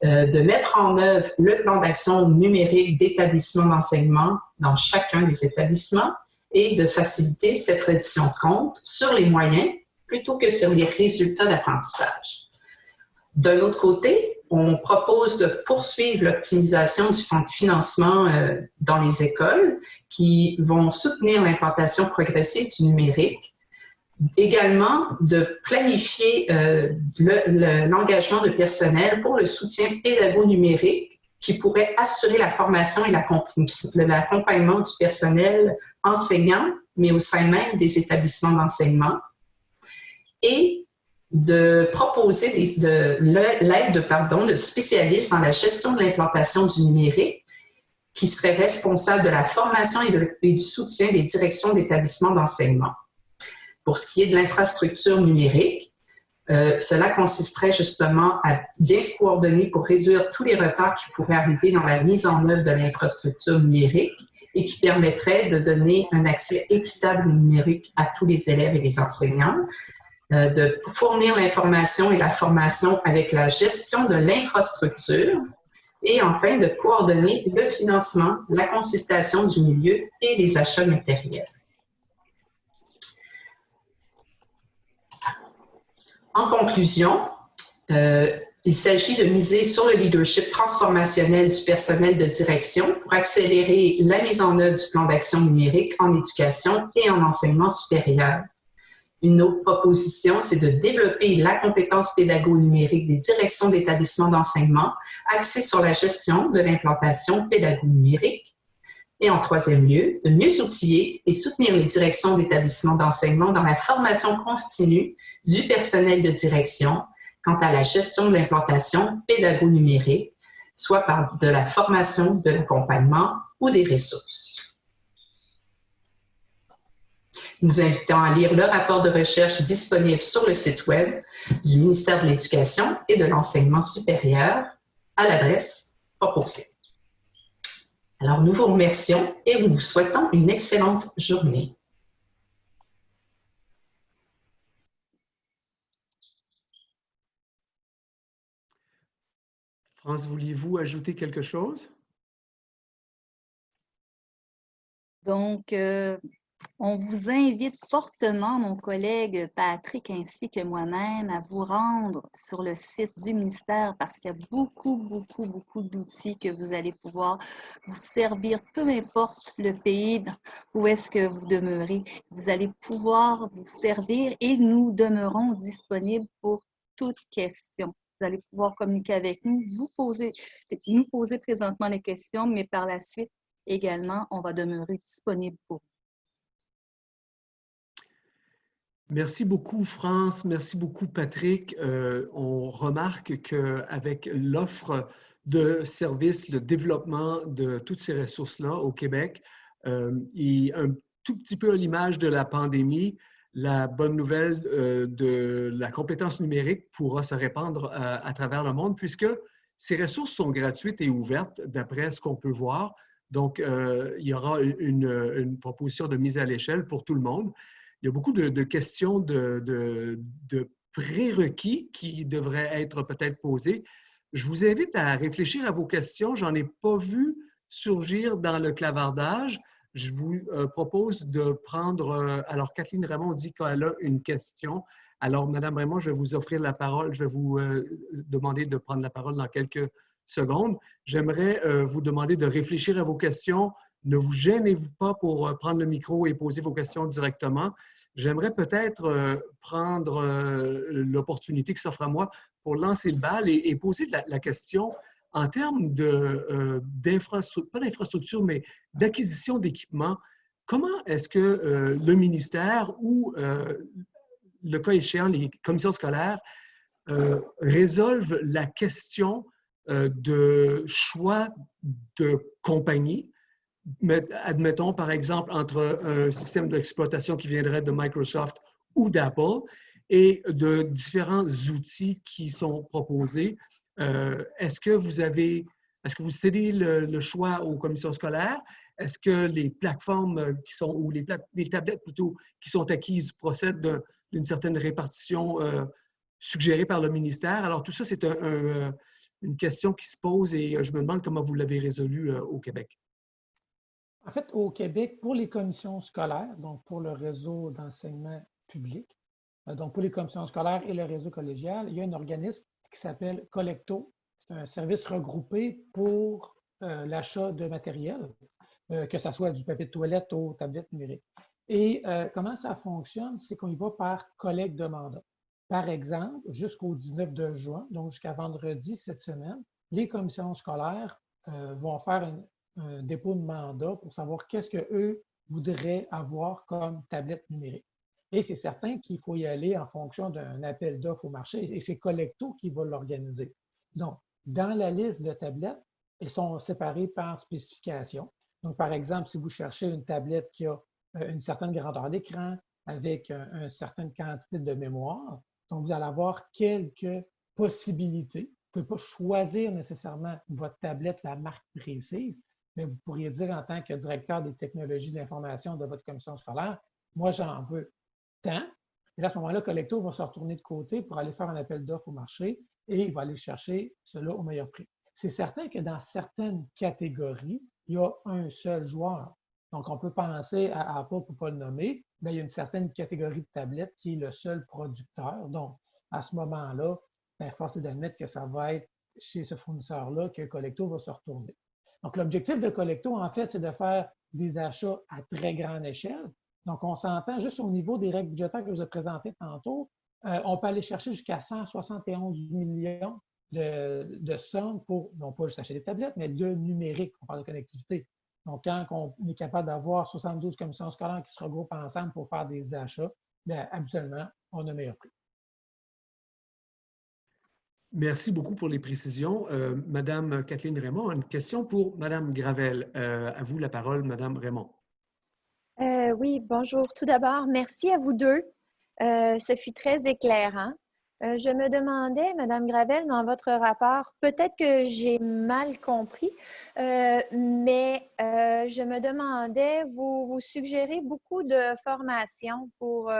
de mettre en œuvre le plan d'action numérique d'établissement d'enseignement dans chacun des établissements et de faciliter cette reddition de compte sur les moyens plutôt que sur les résultats d'apprentissage. D'un autre côté, on propose de poursuivre l'optimisation du fonds de financement dans les écoles qui vont soutenir l'implantation progressive du numérique Également, de planifier l'engagement de personnel pour le soutien pédago-numérique qui pourrait assurer la formation et l'accompagnement du personnel enseignant, mais au sein même des établissements d'enseignement, et de proposer l'aide de spécialistes dans la gestion de l'implantation du numérique qui seraient responsables de la formation et du soutien des directions d'établissements d'enseignement. Pour ce qui est de l'infrastructure numérique, cela consisterait justement à bien se coordonner pour réduire tous les retards qui pourraient arriver dans la mise en œuvre de l'infrastructure numérique et qui permettrait de donner un accès équitable au numérique à tous les élèves et les enseignants, de fournir l'information et la formation avec la gestion de l'infrastructure et enfin de coordonner le financement, la consultation du milieu et les achats matériels. En conclusion, il s'agit de miser sur le leadership transformationnel du personnel de direction pour accélérer la mise en œuvre du plan d'action numérique en éducation et en enseignement supérieur. Une autre proposition, c'est de développer la compétence pédago-numérique des directions d'établissements d'enseignement axée sur la gestion de l'implantation pédago-numérique. Et en troisième lieu, de mieux outiller et soutenir les directions d'établissements d'enseignement dans la formation continue du personnel de direction quant à la gestion de l'implantation pédago-numérique, soit par de la formation, de l'accompagnement ou des ressources. Nous vous invitons à lire le rapport de recherche disponible sur le site Web du ministère de l'Éducation et de l'Enseignement supérieur à l'adresse proposée. Alors, nous vous remercions et nous vous souhaitons une excellente journée. France, vouliez-vous ajouter quelque chose? Donc, on vous invite fortement, mon collègue Patrick ainsi que moi-même, à vous rendre sur le site du ministère parce qu'il y a beaucoup d'outils que vous allez pouvoir vous servir, peu importe le pays où est-ce que vous demeurez. Vous allez pouvoir vous servir et nous demeurons disponibles pour toute question. Vous allez pouvoir communiquer avec nous, nous poser présentement les questions, mais par la suite, également, on va demeurer disponible pour vous. Merci beaucoup, France. Merci beaucoup, Patrick. On remarque qu'avec l'offre de services, le développement de toutes ces ressources-là au Québec, et un tout petit peu à l'image de la pandémie, la bonne nouvelle de la compétence numérique pourra se répandre à travers le monde puisque ces ressources sont gratuites et ouvertes d'après ce qu'on peut voir. Donc, il y aura une proposition de mise à l'échelle pour tout le monde. Il y a beaucoup de questions de prérequis qui devraient être peut-être posées. Je vous invite à réfléchir à vos questions. Je n'en ai pas vu surgir dans le clavardage. Je vous propose de prendre… alors, Kathleen Raymond dit qu'elle a une question. Alors, Madame Raymond, je vais vous offrir la parole. Je vais vous demander de prendre la parole dans quelques secondes. J'aimerais vous demander de réfléchir à vos questions. Ne vous gênez-vous pas pour prendre le micro et poser vos questions directement. J'aimerais peut-être prendre l'opportunité qui s'offre à moi pour lancer le bal et poser la question en termes d'infrastructure, pas d'infrastructure, mais d'acquisition d'équipement. Comment est-ce que le ministère ou, le cas échéant, les commissions scolaires résolvent la question de choix de compagnie? Admettons, par exemple, entre un système d'exploitation qui viendrait de Microsoft ou d'Apple et de différents outils qui sont proposés. Est-ce que vous cédez le choix aux commissions scolaires? Est-ce que les plateformes qui sont, ou les tablettes plutôt, qui sont acquises procèdent d'une certaine répartition suggérée par le ministère? Alors, tout ça, c'est une question qui se pose et je me demande comment vous l'avez résolue au Québec. En fait, au Québec, pour les commissions scolaires, donc pour le réseau d'enseignement public, donc pour les commissions scolaires et le réseau collégial, il y a un organisme qui s'appelle Collecto. C'est un service regroupé pour l'achat de matériel. que ce soit du papier de toilette aux tablettes numériques. Et comment ça fonctionne? C'est qu'on y va par collecte de mandat. Par exemple, jusqu'au 19 de juin, donc jusqu'à vendredi cette semaine, les commissions scolaires vont faire un dépôt de mandat pour savoir qu'est-ce qu'eux voudraient avoir comme tablette numérique. Et c'est certain qu'il faut y aller en fonction d'un appel d'offres au marché et c'est Collecto qui va l'organiser. Donc, dans la liste de tablettes, elles sont séparées par spécification. Donc, par exemple, si vous cherchez une tablette qui a une certaine grandeur d'écran avec une certaine quantité de mémoire, donc vous allez avoir quelques possibilités. Vous ne pouvez pas choisir nécessairement votre tablette, la marque précise, mais vous pourriez dire en tant que directeur des technologies de l'information de votre commission scolaire, moi, j'en veux tant. Et là, à ce moment-là, Collecto va se retourner de côté pour aller faire un appel d'offres au marché et il va aller chercher cela au meilleur prix. C'est certain que dans certaines catégories, il y a un seul joueur. Donc, on peut penser à Apple, pour ne pas le nommer, mais il y a une certaine catégorie de tablettes qui est le seul producteur. Donc, à ce moment-là, force est d'admettre que ça va être chez ce fournisseur-là que Collecto va se retourner. Donc, l'objectif de Collecto, en fait, c'est de faire des achats à très grande échelle. Donc, on s'entend juste au niveau des règles budgétaires que je vous ai présentées tantôt, on peut aller chercher jusqu'à 171 millions de sommes pour, non pas juste acheter des tablettes, mais de numérique, on parle de connectivité. Donc, quand on est capable d'avoir 72 commissions scolaires qui se regroupent ensemble pour faire des achats, bien, habituellement, on a un meilleur prix. Merci beaucoup pour les précisions. Madame Kathleen Raymond, une question pour Madame Gravel. À vous la parole, Madame Raymond. Oui, bonjour. Tout d'abord, merci à vous deux. Ce fut très éclairant. Je me demandais, Madame Gravel, dans votre rapport, peut-être que j'ai mal compris, mais je me demandais, vous suggérez beaucoup de formations pour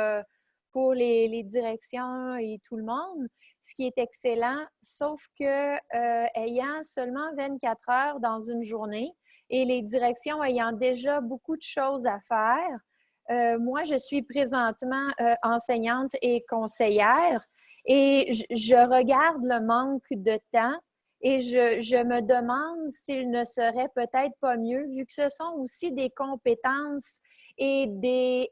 les directions et tout le monde, ce qui est excellent, sauf que ayant seulement 24 heures dans une journée et les directions ayant déjà beaucoup de choses à faire, moi, je suis présentement enseignante et conseillère et je regarde le manque de temps et je me demande s'il ne serait peut-être pas mieux, vu que ce sont aussi des compétences et des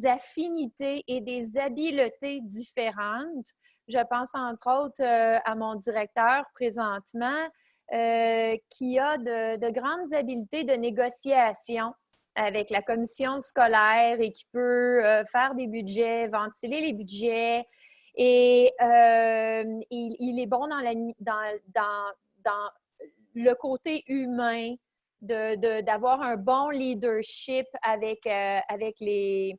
affinités et des habiletés différentes. Je pense entre autres à mon directeur présentement qui a de grandes habiletés de négociation avec la commission scolaire et qui peut faire des budgets, ventiler les budgets. Et il est bon dans le côté humain, d'avoir un bon leadership avec les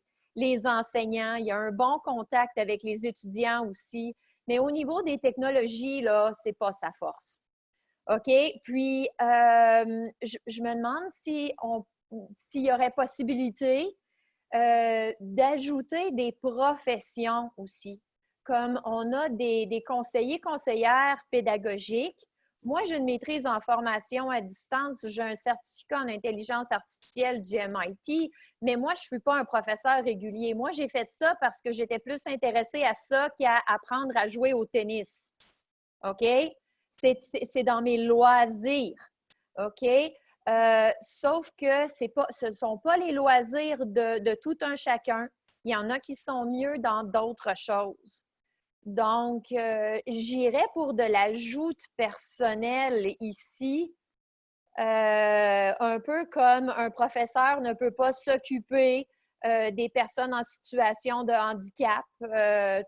enseignants. Il y a un bon contact avec les étudiants aussi. Mais au niveau des technologies, là, c'est pas sa force. OK? Puis, je me demande s'il y aurait possibilité d'ajouter des professions aussi, comme on a des conseillers, conseillères pédagogiques. Moi, j'ai une maîtrise en formation à distance. J'ai un certificat en intelligence artificielle du MIT, mais moi, je ne suis pas un professeur régulier. Moi, j'ai fait ça parce que j'étais plus intéressée à ça qu'à apprendre à jouer au tennis. OK? C'est dans mes loisirs. OK? Sauf que ce ne sont pas les loisirs de tout un chacun. Il y en a qui sont mieux dans d'autres choses. Donc, j'irais pour de l'ajout personnel ici, un peu comme un professeur ne peut pas s'occuper des personnes en situation de handicap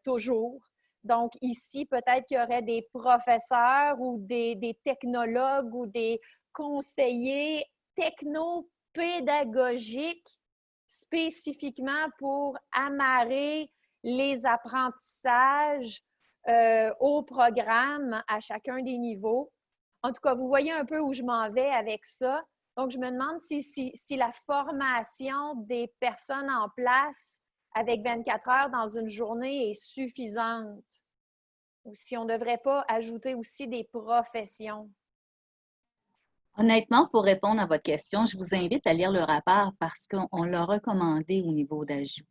toujours. Donc, ici, peut-être qu'il y aurait des professeurs ou des technologues ou des conseillers technopédagogiques spécifiquement pour amarrer les apprentissages au programme à chacun des niveaux. En tout cas, vous voyez un peu où je m'en vais avec ça. Donc, je me demande si la formation des personnes en place avec 24 heures dans une journée est suffisante ou si on ne devrait pas ajouter aussi des professions. Honnêtement, pour répondre à votre question, je vous invite à lire le rapport parce qu'on l'a recommandé au niveau d'ajout.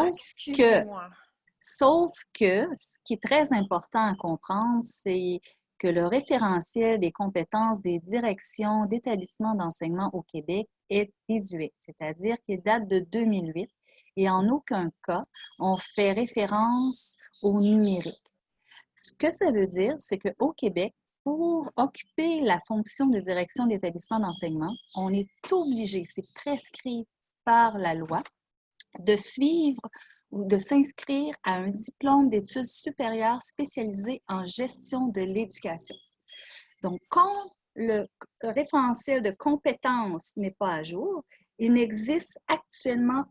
Excusez-moi. Sauf que ce qui est très important à comprendre, c'est que le référentiel des compétences des directions d'établissements d'enseignement au Québec est désuet, c'est-à-dire qu'il date de 2008 et en aucun cas on fait référence au numérique. Ce que ça veut dire, c'est qu'au Québec, pour occuper la fonction de direction d'établissement d'enseignement, on est obligé, c'est prescrit par la loi, de suivre ou de s'inscrire à un diplôme d'études supérieures spécialisé en gestion de l'éducation. Donc, quand le référentiel de compétences n'est pas à jour, il n'existe actuellement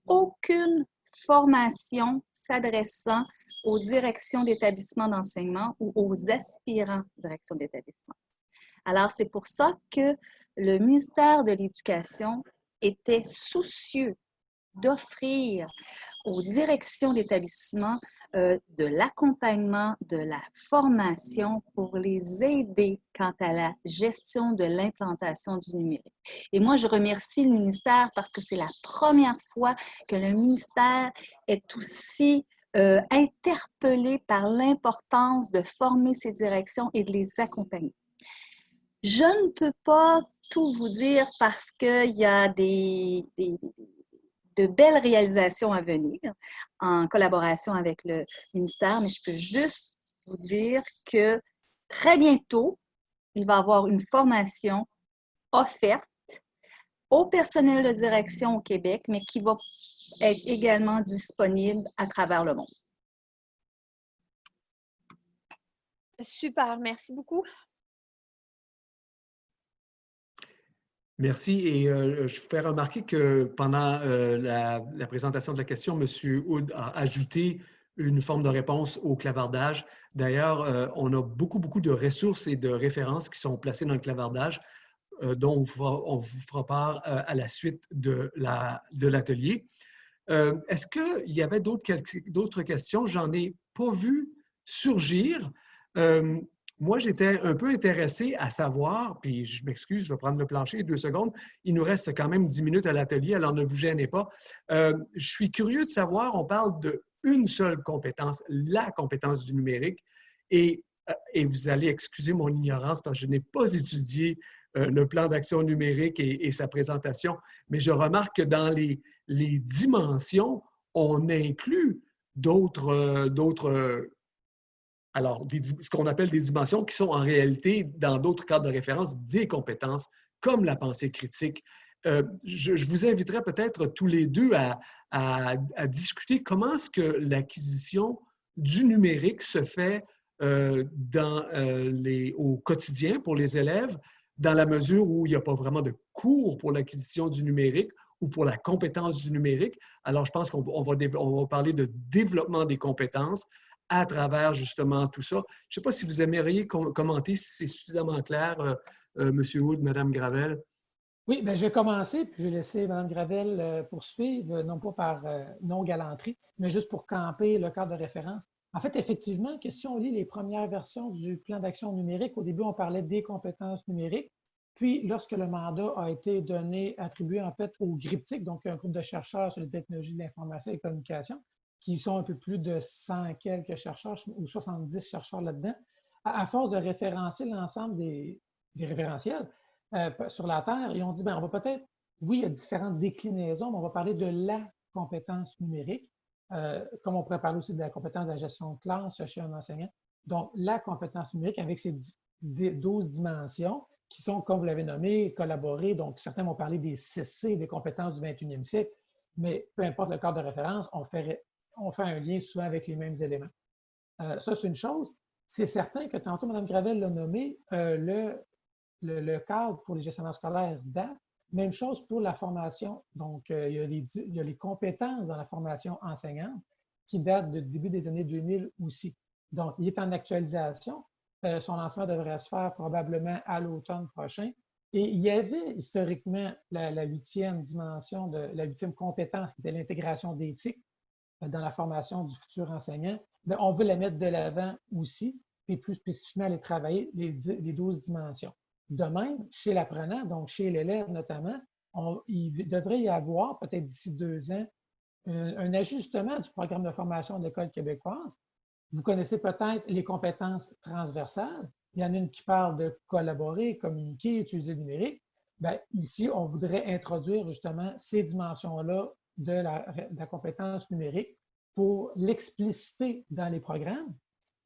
aucune formation s'adressant aux directions d'établissement d'enseignement ou aux aspirants directions d'établissement. Alors, c'est pour ça que le ministère de l'Éducation était soucieux d'offrir aux directions d'établissement de l'accompagnement, de la formation pour les aider quant à la gestion de l'implantation du numérique. Et moi, je remercie le ministère parce que c'est la première fois que le ministère est aussi interpellé par l'importance de former ces directions et de les accompagner. Je ne peux pas tout vous dire parce qu'il y a de belles réalisations à venir en collaboration avec le ministère, mais je peux juste vous dire que très bientôt, il va y avoir une formation offerte au personnel de direction au Québec, mais qui va être également disponible à travers le monde. Super, merci beaucoup. Merci. Et je fais remarquer que pendant la présentation de la question, M. Hood a ajouté une forme de réponse au clavardage. D'ailleurs, on a beaucoup de ressources et de références qui sont placées dans le clavardage, dont on vous fera part à la suite de l'atelier. Est-ce qu'il y avait d'autres questions? J'en ai pas vu surgir. Moi, j'étais un peu intéressé à savoir, puis je m'excuse, je vais prendre le plancher 2 secondes. Il nous reste quand même 10 minutes à l'atelier, alors ne vous gênez pas. Je suis curieux de savoir, on parle d'une seule compétence, la compétence du numérique, et vous allez excuser mon ignorance parce que je n'ai pas étudié le plan d'action numérique et sa présentation, mais je remarque que dans les dimensions, on inclut alors, ce qu'on appelle des dimensions qui sont en réalité, dans d'autres cadres de référence, des compétences, comme la pensée critique. Je vous inviterai peut-être tous les deux à discuter comment est-ce que l'acquisition du numérique se fait au quotidien pour les élèves, dans la mesure où il n'y a pas vraiment de cours pour l'acquisition du numérique ou pour la compétence du numérique. Alors, je pense qu'on va parler de développement des compétences à travers justement tout ça. Je ne sais pas si vous aimeriez commenter, si c'est suffisamment clair, M. Hood, Mme Gravel. Oui, bien, je vais commencer, puis je vais laisser Mme Gravel poursuivre, non pas par non-galanterie, mais juste pour camper le cadre de référence. En fait, effectivement, que si on lit les premières versions du plan d'action numérique, au début, on parlait des compétences numériques. Puis, lorsque le mandat a été attribué en fait au GRIPTIC, donc un groupe de chercheurs sur les technologies de l'information et de la communication, qui sont un peu plus de 100 quelques chercheurs ou 70 chercheurs là-dedans, à force de référencer l'ensemble des référentiels sur la Terre, ils ont dit, bien, on va peut-être, oui, il y a différentes déclinaisons, mais on va parler de la compétence numérique, comme on pourrait parler aussi de la compétence de la gestion de classe chez un enseignant. Donc, la compétence numérique avec ses 12 dimensions qui sont, comme vous l'avez nommé, collaborées. Donc, certains vont parler des 6C, des compétences du 21e siècle, mais peu importe le cadre de référence, on fait un lien souvent avec les mêmes éléments. Ça, c'est une chose. C'est certain que tantôt, Mme Gravel l'a nommé, le cadre pour les gestionnaires scolaires date. Même chose pour la formation. Donc, il y a les compétences dans la formation enseignante qui datent du début des années 2000 aussi. Donc, il est en actualisation. Son lancement devrait se faire probablement à l'automne prochain. Et il y avait historiquement la 8e dimension, la 8e compétence qui était l'intégration d'éthique dans la formation du futur enseignant. Mais on veut la mettre de l'avant aussi, puis plus spécifiquement aller travailler les 12 dimensions. De même, chez l'apprenant, donc chez l'élève notamment, il devrait y avoir, peut-être d'ici 2 ans, un ajustement du programme de formation de l'École québécoise. Vous connaissez peut-être les compétences transversales. il y en a une qui parle de collaborer, communiquer, utiliser le numérique. Bien, ici, on voudrait introduire justement ces dimensions-là de la compétence numérique pour l'expliciter dans les programmes.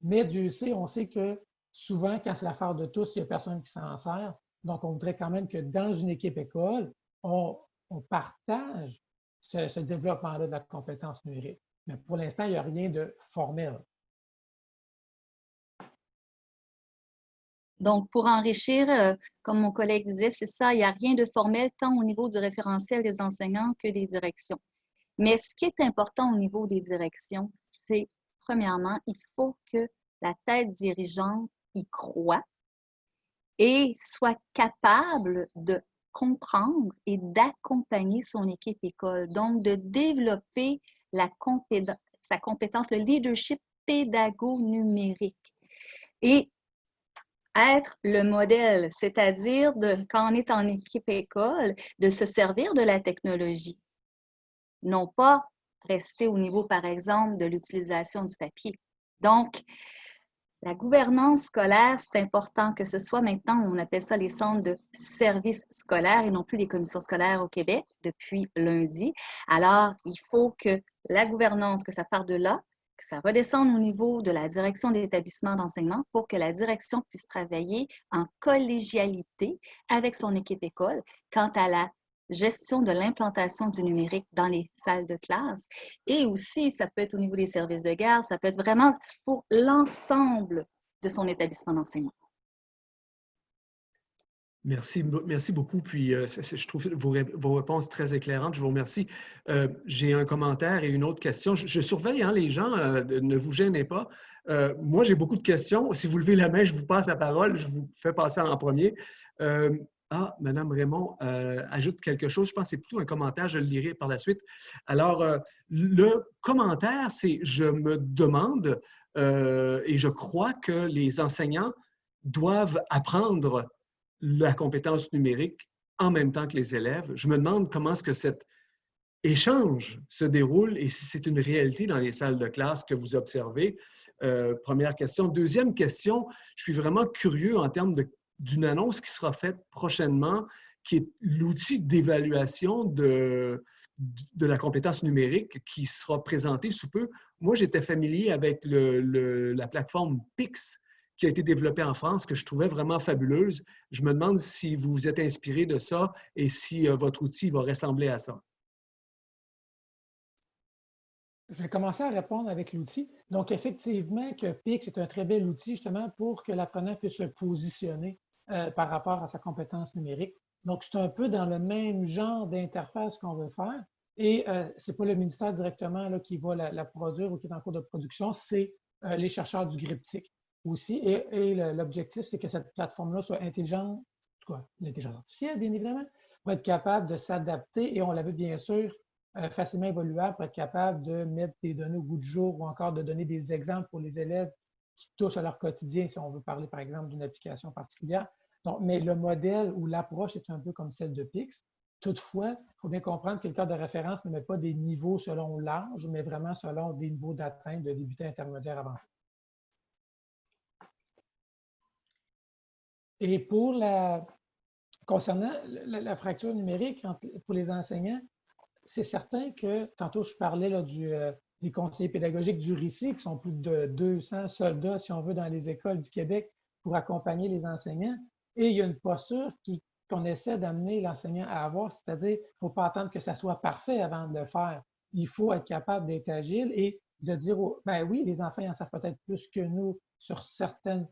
Mais Dieu sait, on sait que souvent, quand c'est l'affaire de tous, il n'y a personne qui s'en sert. Donc, on voudrait quand même que dans une équipe école, on partage ce développement-là de la compétence numérique. Mais pour l'instant, il n'y a rien de formel. Donc, pour enrichir, comme mon collègue disait, c'est ça, il n'y a rien de formel tant au niveau du référentiel des enseignants que des directions. Mais ce qui est important au niveau des directions, c'est, premièrement, il faut que la tête dirigeante y croit et soit capable de comprendre et d'accompagner son équipe école. Donc, de développer sa compétence, le leadership pédago-numérique. Et être le modèle, c'est-à-dire quand on est en équipe école, de se servir de la technologie. Non pas rester au niveau, par exemple, de l'utilisation du papier. Donc, la gouvernance scolaire, c'est important que ce soit maintenant, on appelle ça les centres de services scolaires et non plus les commissions scolaires au Québec depuis lundi. Alors, il faut que la gouvernance, que ça parte de là, que ça redescende au niveau de la direction des établissements d'enseignement pour que la direction puisse travailler en collégialité avec son équipe école quant à la gestion de l'implantation du numérique dans les salles de classe. Et aussi, ça peut être au niveau des services de garde, ça peut être vraiment pour l'ensemble de son établissement d'enseignement. Merci beaucoup. Puis, je trouve vos réponses très éclairantes. Je vous remercie. J'ai un commentaire et une autre question. Je surveille les gens, ne vous gênez pas. Moi, j'ai beaucoup de questions. Si vous levez la main, je vous passe la parole. Je vous fais passer en premier. Madame Raymond ajoute quelque chose. Je pense que c'est plutôt un commentaire. Je le lirai par la suite. Alors, le commentaire, c'est « Je me demande et je crois que les enseignants doivent apprendre la compétence numérique en même temps que les élèves. Je me demande comment est-ce que cet échange se déroule et si c'est une réalité dans les salles de classe que vous observez. Première question. Deuxième question, je suis vraiment curieux en termes d'une annonce qui sera faite prochainement, qui est l'outil d'évaluation de la compétence numérique qui sera présenté sous peu. Moi, j'étais familier avec la plateforme PIX, qui a été développée en France, que je trouvais vraiment fabuleuse. Je me demande si vous vous êtes inspiré de ça et si votre outil va ressembler à ça. Je vais commencer à répondre avec l'outil. Donc, effectivement, que PIX est un très bel outil justement pour que l'apprenant puisse se positionner par rapport à sa compétence numérique. Donc, c'est un peu dans le même genre d'interface qu'on veut faire. Et ce n'est pas le ministère directement là, qui va la produire ou qui est en cours de production, c'est les chercheurs du GRIPTIC aussi. Et l'objectif, c'est que cette plateforme-là soit intelligente, en tout cas, l'intelligence artificielle, bien évidemment, pour être capable de s'adapter. Et on l'avait bien sûr facilement évoluable pour être capable de mettre des données au goût du jour ou encore de donner des exemples pour les élèves qui touchent à leur quotidien, si on veut parler par exemple d'une application particulière. Donc, mais le modèle ou l'approche est un peu comme celle de PIX. Toutefois, il faut bien comprendre que le cadre de référence ne met pas des niveaux selon l'âge, mais vraiment selon des niveaux d'atteinte de débutant, intermédiaire, avancé. Et concernant la fracture numérique pour les enseignants, c'est certain que, tantôt je parlais là, des conseillers pédagogiques du RICI, qui sont plus de 200 soldats, si on veut, dans les écoles du Québec pour accompagner les enseignants. Et il y a une posture qu'on essaie d'amener l'enseignant à avoir, c'est-à-dire qu'il ne faut pas attendre que ça soit parfait avant de le faire. Il faut être capable d'être agile et de dire, ben oui, les enfants en savent peut-être plus que nous sur certaines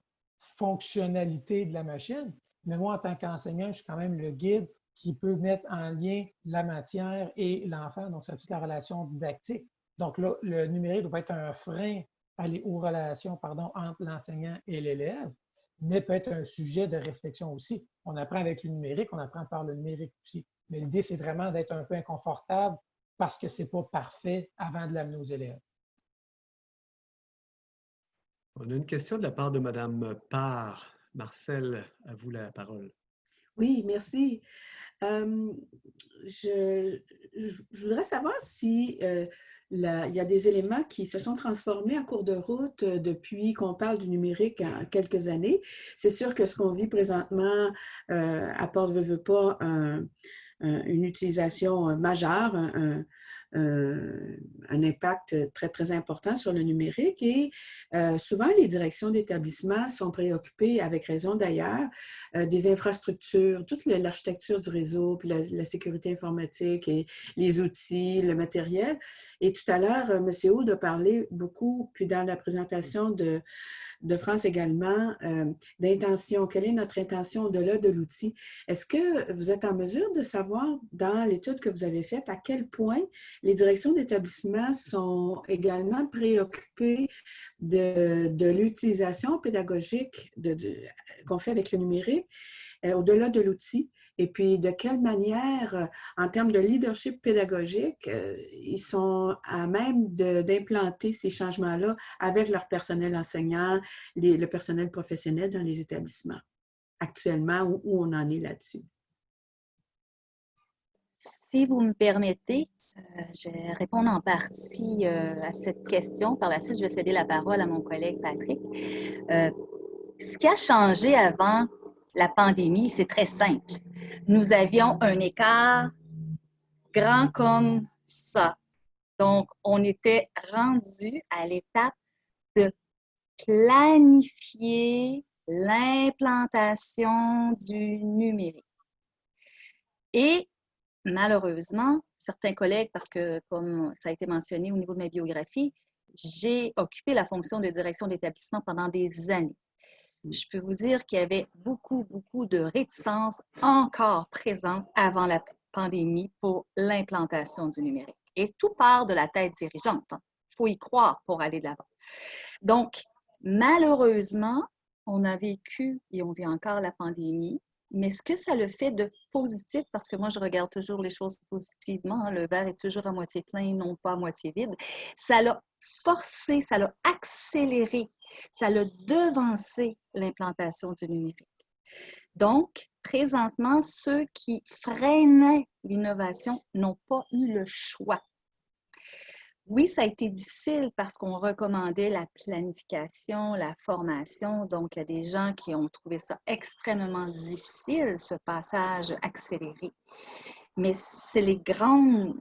fonctionnalités de la machine, mais moi, en tant qu'enseignant, je suis quand même le guide qui peut mettre en lien la matière et l'enfant, donc c'est toute la relation didactique. Donc là, le numérique doit être un frein aux relations entre l'enseignant et l'élève, mais peut être un sujet de réflexion aussi. On apprend avec le numérique, on apprend par le numérique aussi. Mais l'idée, c'est vraiment d'être un peu inconfortable parce que ce n'est pas parfait avant de l'amener aux élèves. On a une question de la part de Mme Parr. Marcel, à vous la parole. Oui, merci. Je voudrais savoir si il y a des éléments qui se sont transformés en cours de route depuis qu'on parle du numérique en quelques années. C'est sûr que ce qu'on vit présentement apporte, veut pas, une utilisation majeure, un impact très, très important sur le numérique et souvent les directions d'établissement sont préoccupées, avec raison d'ailleurs, des infrastructures, toute l'architecture du réseau, puis la sécurité informatique et les outils, le matériel. Et tout à l'heure, M. Aude a parlé beaucoup, puis dans la présentation de France également, d'intention. Quelle est notre intention au-delà de l'outil? Est-ce que vous êtes en mesure de savoir, dans l'étude que vous avez faite, à quel point les directions d'établissement sont également préoccupées de l'utilisation pédagogique qu'on fait avec le numérique, au-delà de l'outil? Et puis, de quelle manière, en termes de leadership pédagogique, ils sont à même d'implanter ces changements-là avec leur personnel enseignant, le personnel professionnel dans les établissements actuellement, où on en est là-dessus? Si vous me permettez, je vais répondre en partie à cette question. Par la suite, je vais céder la parole à mon collègue Patrick. Ce qui a changé avant la pandémie, c'est très simple. Nous avions un écart grand comme ça. Donc, on était rendu à l'étape de planifier l'implantation du numérique. Et malheureusement, certains collègues, parce que comme ça a été mentionné au niveau de ma biographie, j'ai occupé la fonction de direction d'établissement pendant des années. Je peux vous dire qu'il y avait beaucoup de réticences encore présentes avant la pandémie pour l'implantation du numérique. Et tout part de la tête dirigeante. Il faut y croire pour aller de l'avant. Donc, malheureusement, on a vécu et on vit encore la pandémie, mais ce que ça le fait de positif, parce que moi, je regarde toujours les choses positivement, hein, le verre est toujours à moitié plein, non pas à moitié vide, ça l'a forcé, ça l'a accéléré, ça l'a devancé l'implantation du numérique. Donc, présentement, ceux qui freinaient l'innovation n'ont pas eu le choix. Oui, ça a été difficile parce qu'on recommandait la planification, la formation. Donc, il y a des gens qui ont trouvé ça extrêmement difficile, ce passage accéléré. Mais c'est les grandes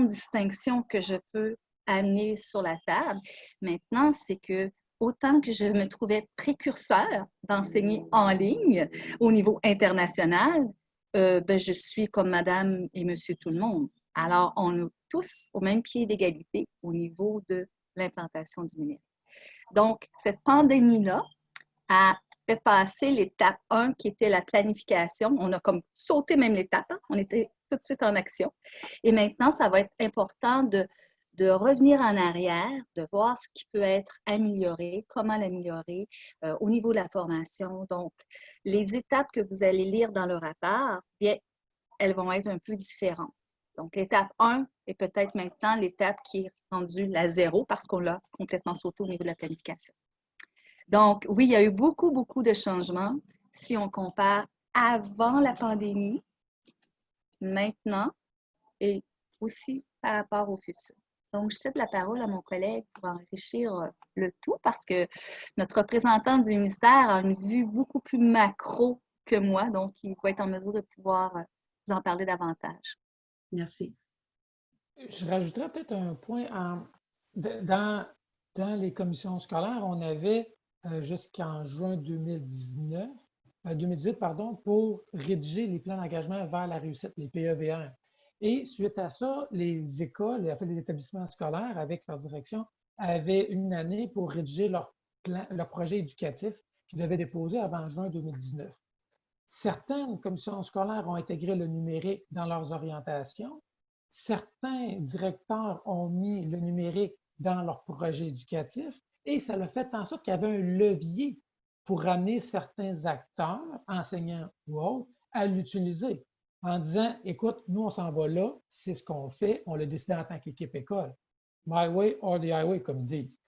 distinctions que je peux amener sur la table. Maintenant, c'est que autant que je me trouvais précurseur d'enseigner en ligne au niveau international, je suis comme madame et monsieur tout le monde. Alors, on est tous au même pied d'égalité au niveau de l'implantation du numérique. Donc, cette pandémie-là a fait passer l'étape 1 qui était la planification. On a comme sauté même l'étape, hein? On était tout de suite en action. Et maintenant, ça va être important de revenir en arrière, de voir ce qui peut être amélioré, comment l'améliorer au niveau de la formation. Donc, les étapes que vous allez lire dans le rapport, bien, elles vont être un peu différentes. Donc, l'étape 1 est peut-être maintenant l'étape qui est rendue la 0 parce qu'on l'a complètement sauté au niveau de la planification. Donc, oui, il y a eu beaucoup de changements si on compare avant la pandémie, maintenant et aussi par rapport au futur. Donc, je cède la parole à mon collègue pour enrichir le tout parce que notre représentant du ministère a une vue beaucoup plus macro que moi, donc il va être en mesure de pouvoir vous en parler davantage. Merci. Je rajouterais peut-être un point. Dans les commissions scolaires, on avait jusqu'en juin 2018 pour rédiger les plans d'engagement vers la réussite, les PEVR. Et suite à ça, les écoles, les établissements scolaires, avec leur direction, avaient une année pour rédiger leur projet éducatif qu'ils devaient déposer avant juin 2019. Certaines commissions scolaires ont intégré le numérique dans leurs orientations. Certains directeurs ont mis le numérique dans leur projet éducatif et ça a fait en sorte qu'il y avait un levier pour ramener certains acteurs, enseignants ou autres, à l'utiliser en disant, écoute, nous, on s'en va là, c'est ce qu'on fait, on l'a décidé en tant qu'équipe école. My way or the highway, comme ils disent.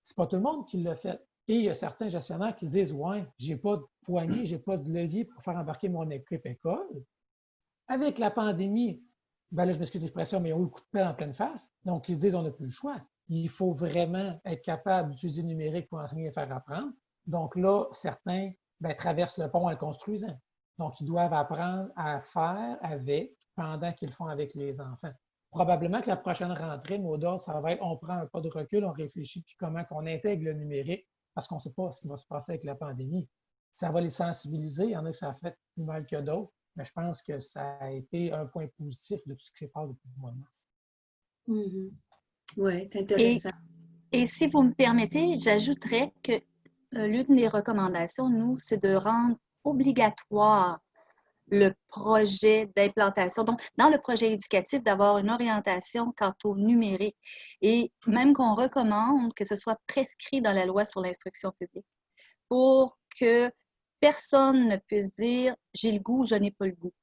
C'est pas tout le monde qui l'a fait. Et il y a certains gestionnaires qui disent, ouais, j'ai pas de poignée, j'ai pas de levier pour faire embarquer mon équipe école. Avec la pandémie, ben là, je m'excuse l'expression, mais ils ont eu le coup de pelle en pleine face. Donc, ils se disent, on n'a plus le choix. Il faut vraiment être capable d'utiliser le numérique pour enseigner et faire apprendre. Donc là, certains traversent le pont en le construisant. Donc, ils doivent apprendre à faire avec pendant qu'ils le font avec les enfants. Probablement que la prochaine rentrée, mot d'ordre, ça va être on prend un pas de recul, on réfléchit puis comment on intègre le numérique parce qu'on ne sait pas ce qui va se passer avec la pandémie. Ça va les sensibiliser. Il y en a que ça a fait plus mal que d'autres, mais je pense que ça a été un point positif de tout ce qui s'est passé depuis le mois de mars. Mm-hmm. Oui, c'est intéressant. Et si vous me permettez, j'ajouterais que l'une des recommandations, nous, c'est de rendre obligatoire le projet d'implantation. Donc, dans le projet éducatif, d'avoir une orientation quant au numérique et même qu'on recommande que ce soit prescrit dans la loi sur l'instruction publique pour que personne ne puisse dire « j'ai le goût, je n'ai pas le goût ».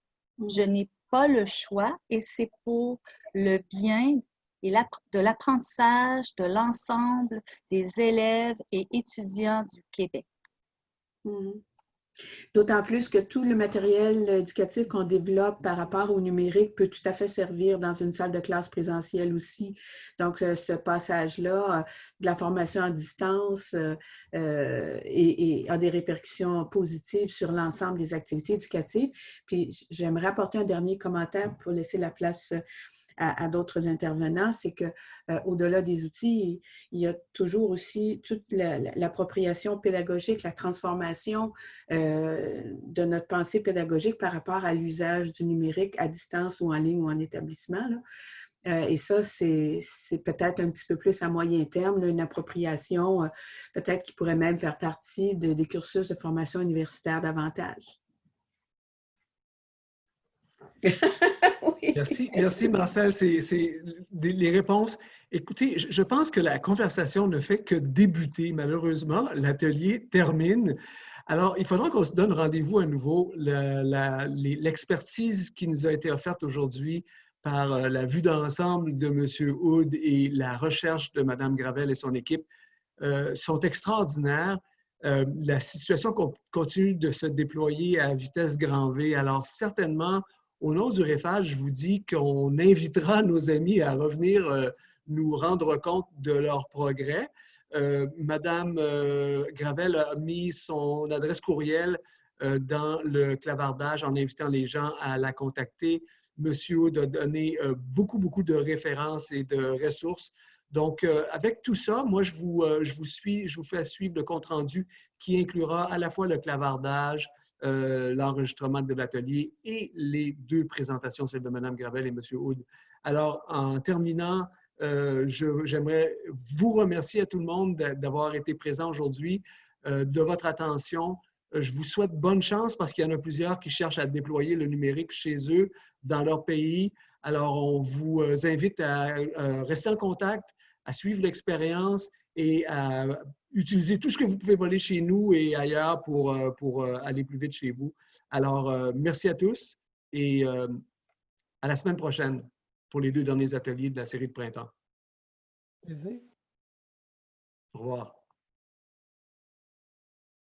Je n'ai pas le choix et c'est pour le bien et de l'apprentissage de l'ensemble des élèves et étudiants du Québec. D'autant plus que tout le matériel éducatif qu'on développe par rapport au numérique peut tout à fait servir dans une salle de classe présentielle aussi. Donc, ce passage-là de la formation à distance et a des répercussions positives sur l'ensemble des activités éducatives. Puis, j'aimerais apporter un dernier commentaire pour laisser la place à d'autres intervenants, c'est qu'au-delà des outils, il y a toujours aussi toute l'appropriation pédagogique, la transformation de notre pensée pédagogique par rapport à l'usage du numérique à distance ou en ligne ou en établissement, là. Et ça, c'est peut-être un petit peu plus à moyen terme, là, une appropriation peut-être qui pourrait même faire partie des cursus de formation universitaire davantage. Oui. Merci Marcel. C'est les réponses. Écoutez, je pense que la conversation ne fait que débuter. Malheureusement, l'atelier termine. Alors, il faudra qu'on se donne rendez-vous à nouveau. L'expertise qui nous a été offerte aujourd'hui par la vue d'ensemble de M. Hood et la recherche de Mme Gravel et son équipe sont extraordinaires. La situation continue de se déployer à vitesse grand V. Alors, certainement, au nom du REFAL, je vous dis qu'on invitera nos amis à revenir nous rendre compte de leur progrès. Madame Gravel a mis son adresse courriel dans le clavardage en invitant les gens à la contacter. Monsieur Hood a donné beaucoup de références et de ressources. Donc, avec tout ça, moi, je vous fais suivre le compte-rendu qui inclura à la fois le clavardage, l'enregistrement de l'atelier et les deux présentations, celle de Mme Gravel et M. Hood. Alors, en terminant, j'aimerais vous remercier à tout le monde d'avoir été présent aujourd'hui, de votre attention. Je vous souhaite bonne chance parce qu'il y en a plusieurs qui cherchent à déployer le numérique chez eux, dans leur pays. Alors, on vous invite à rester en contact, à suivre l'expérience et à utiliser tout ce que vous pouvez voler chez nous et ailleurs pour aller plus vite chez vous. Alors, merci à tous et à la semaine prochaine pour les 2 derniers ateliers de la série de printemps. Plaisir. Au revoir.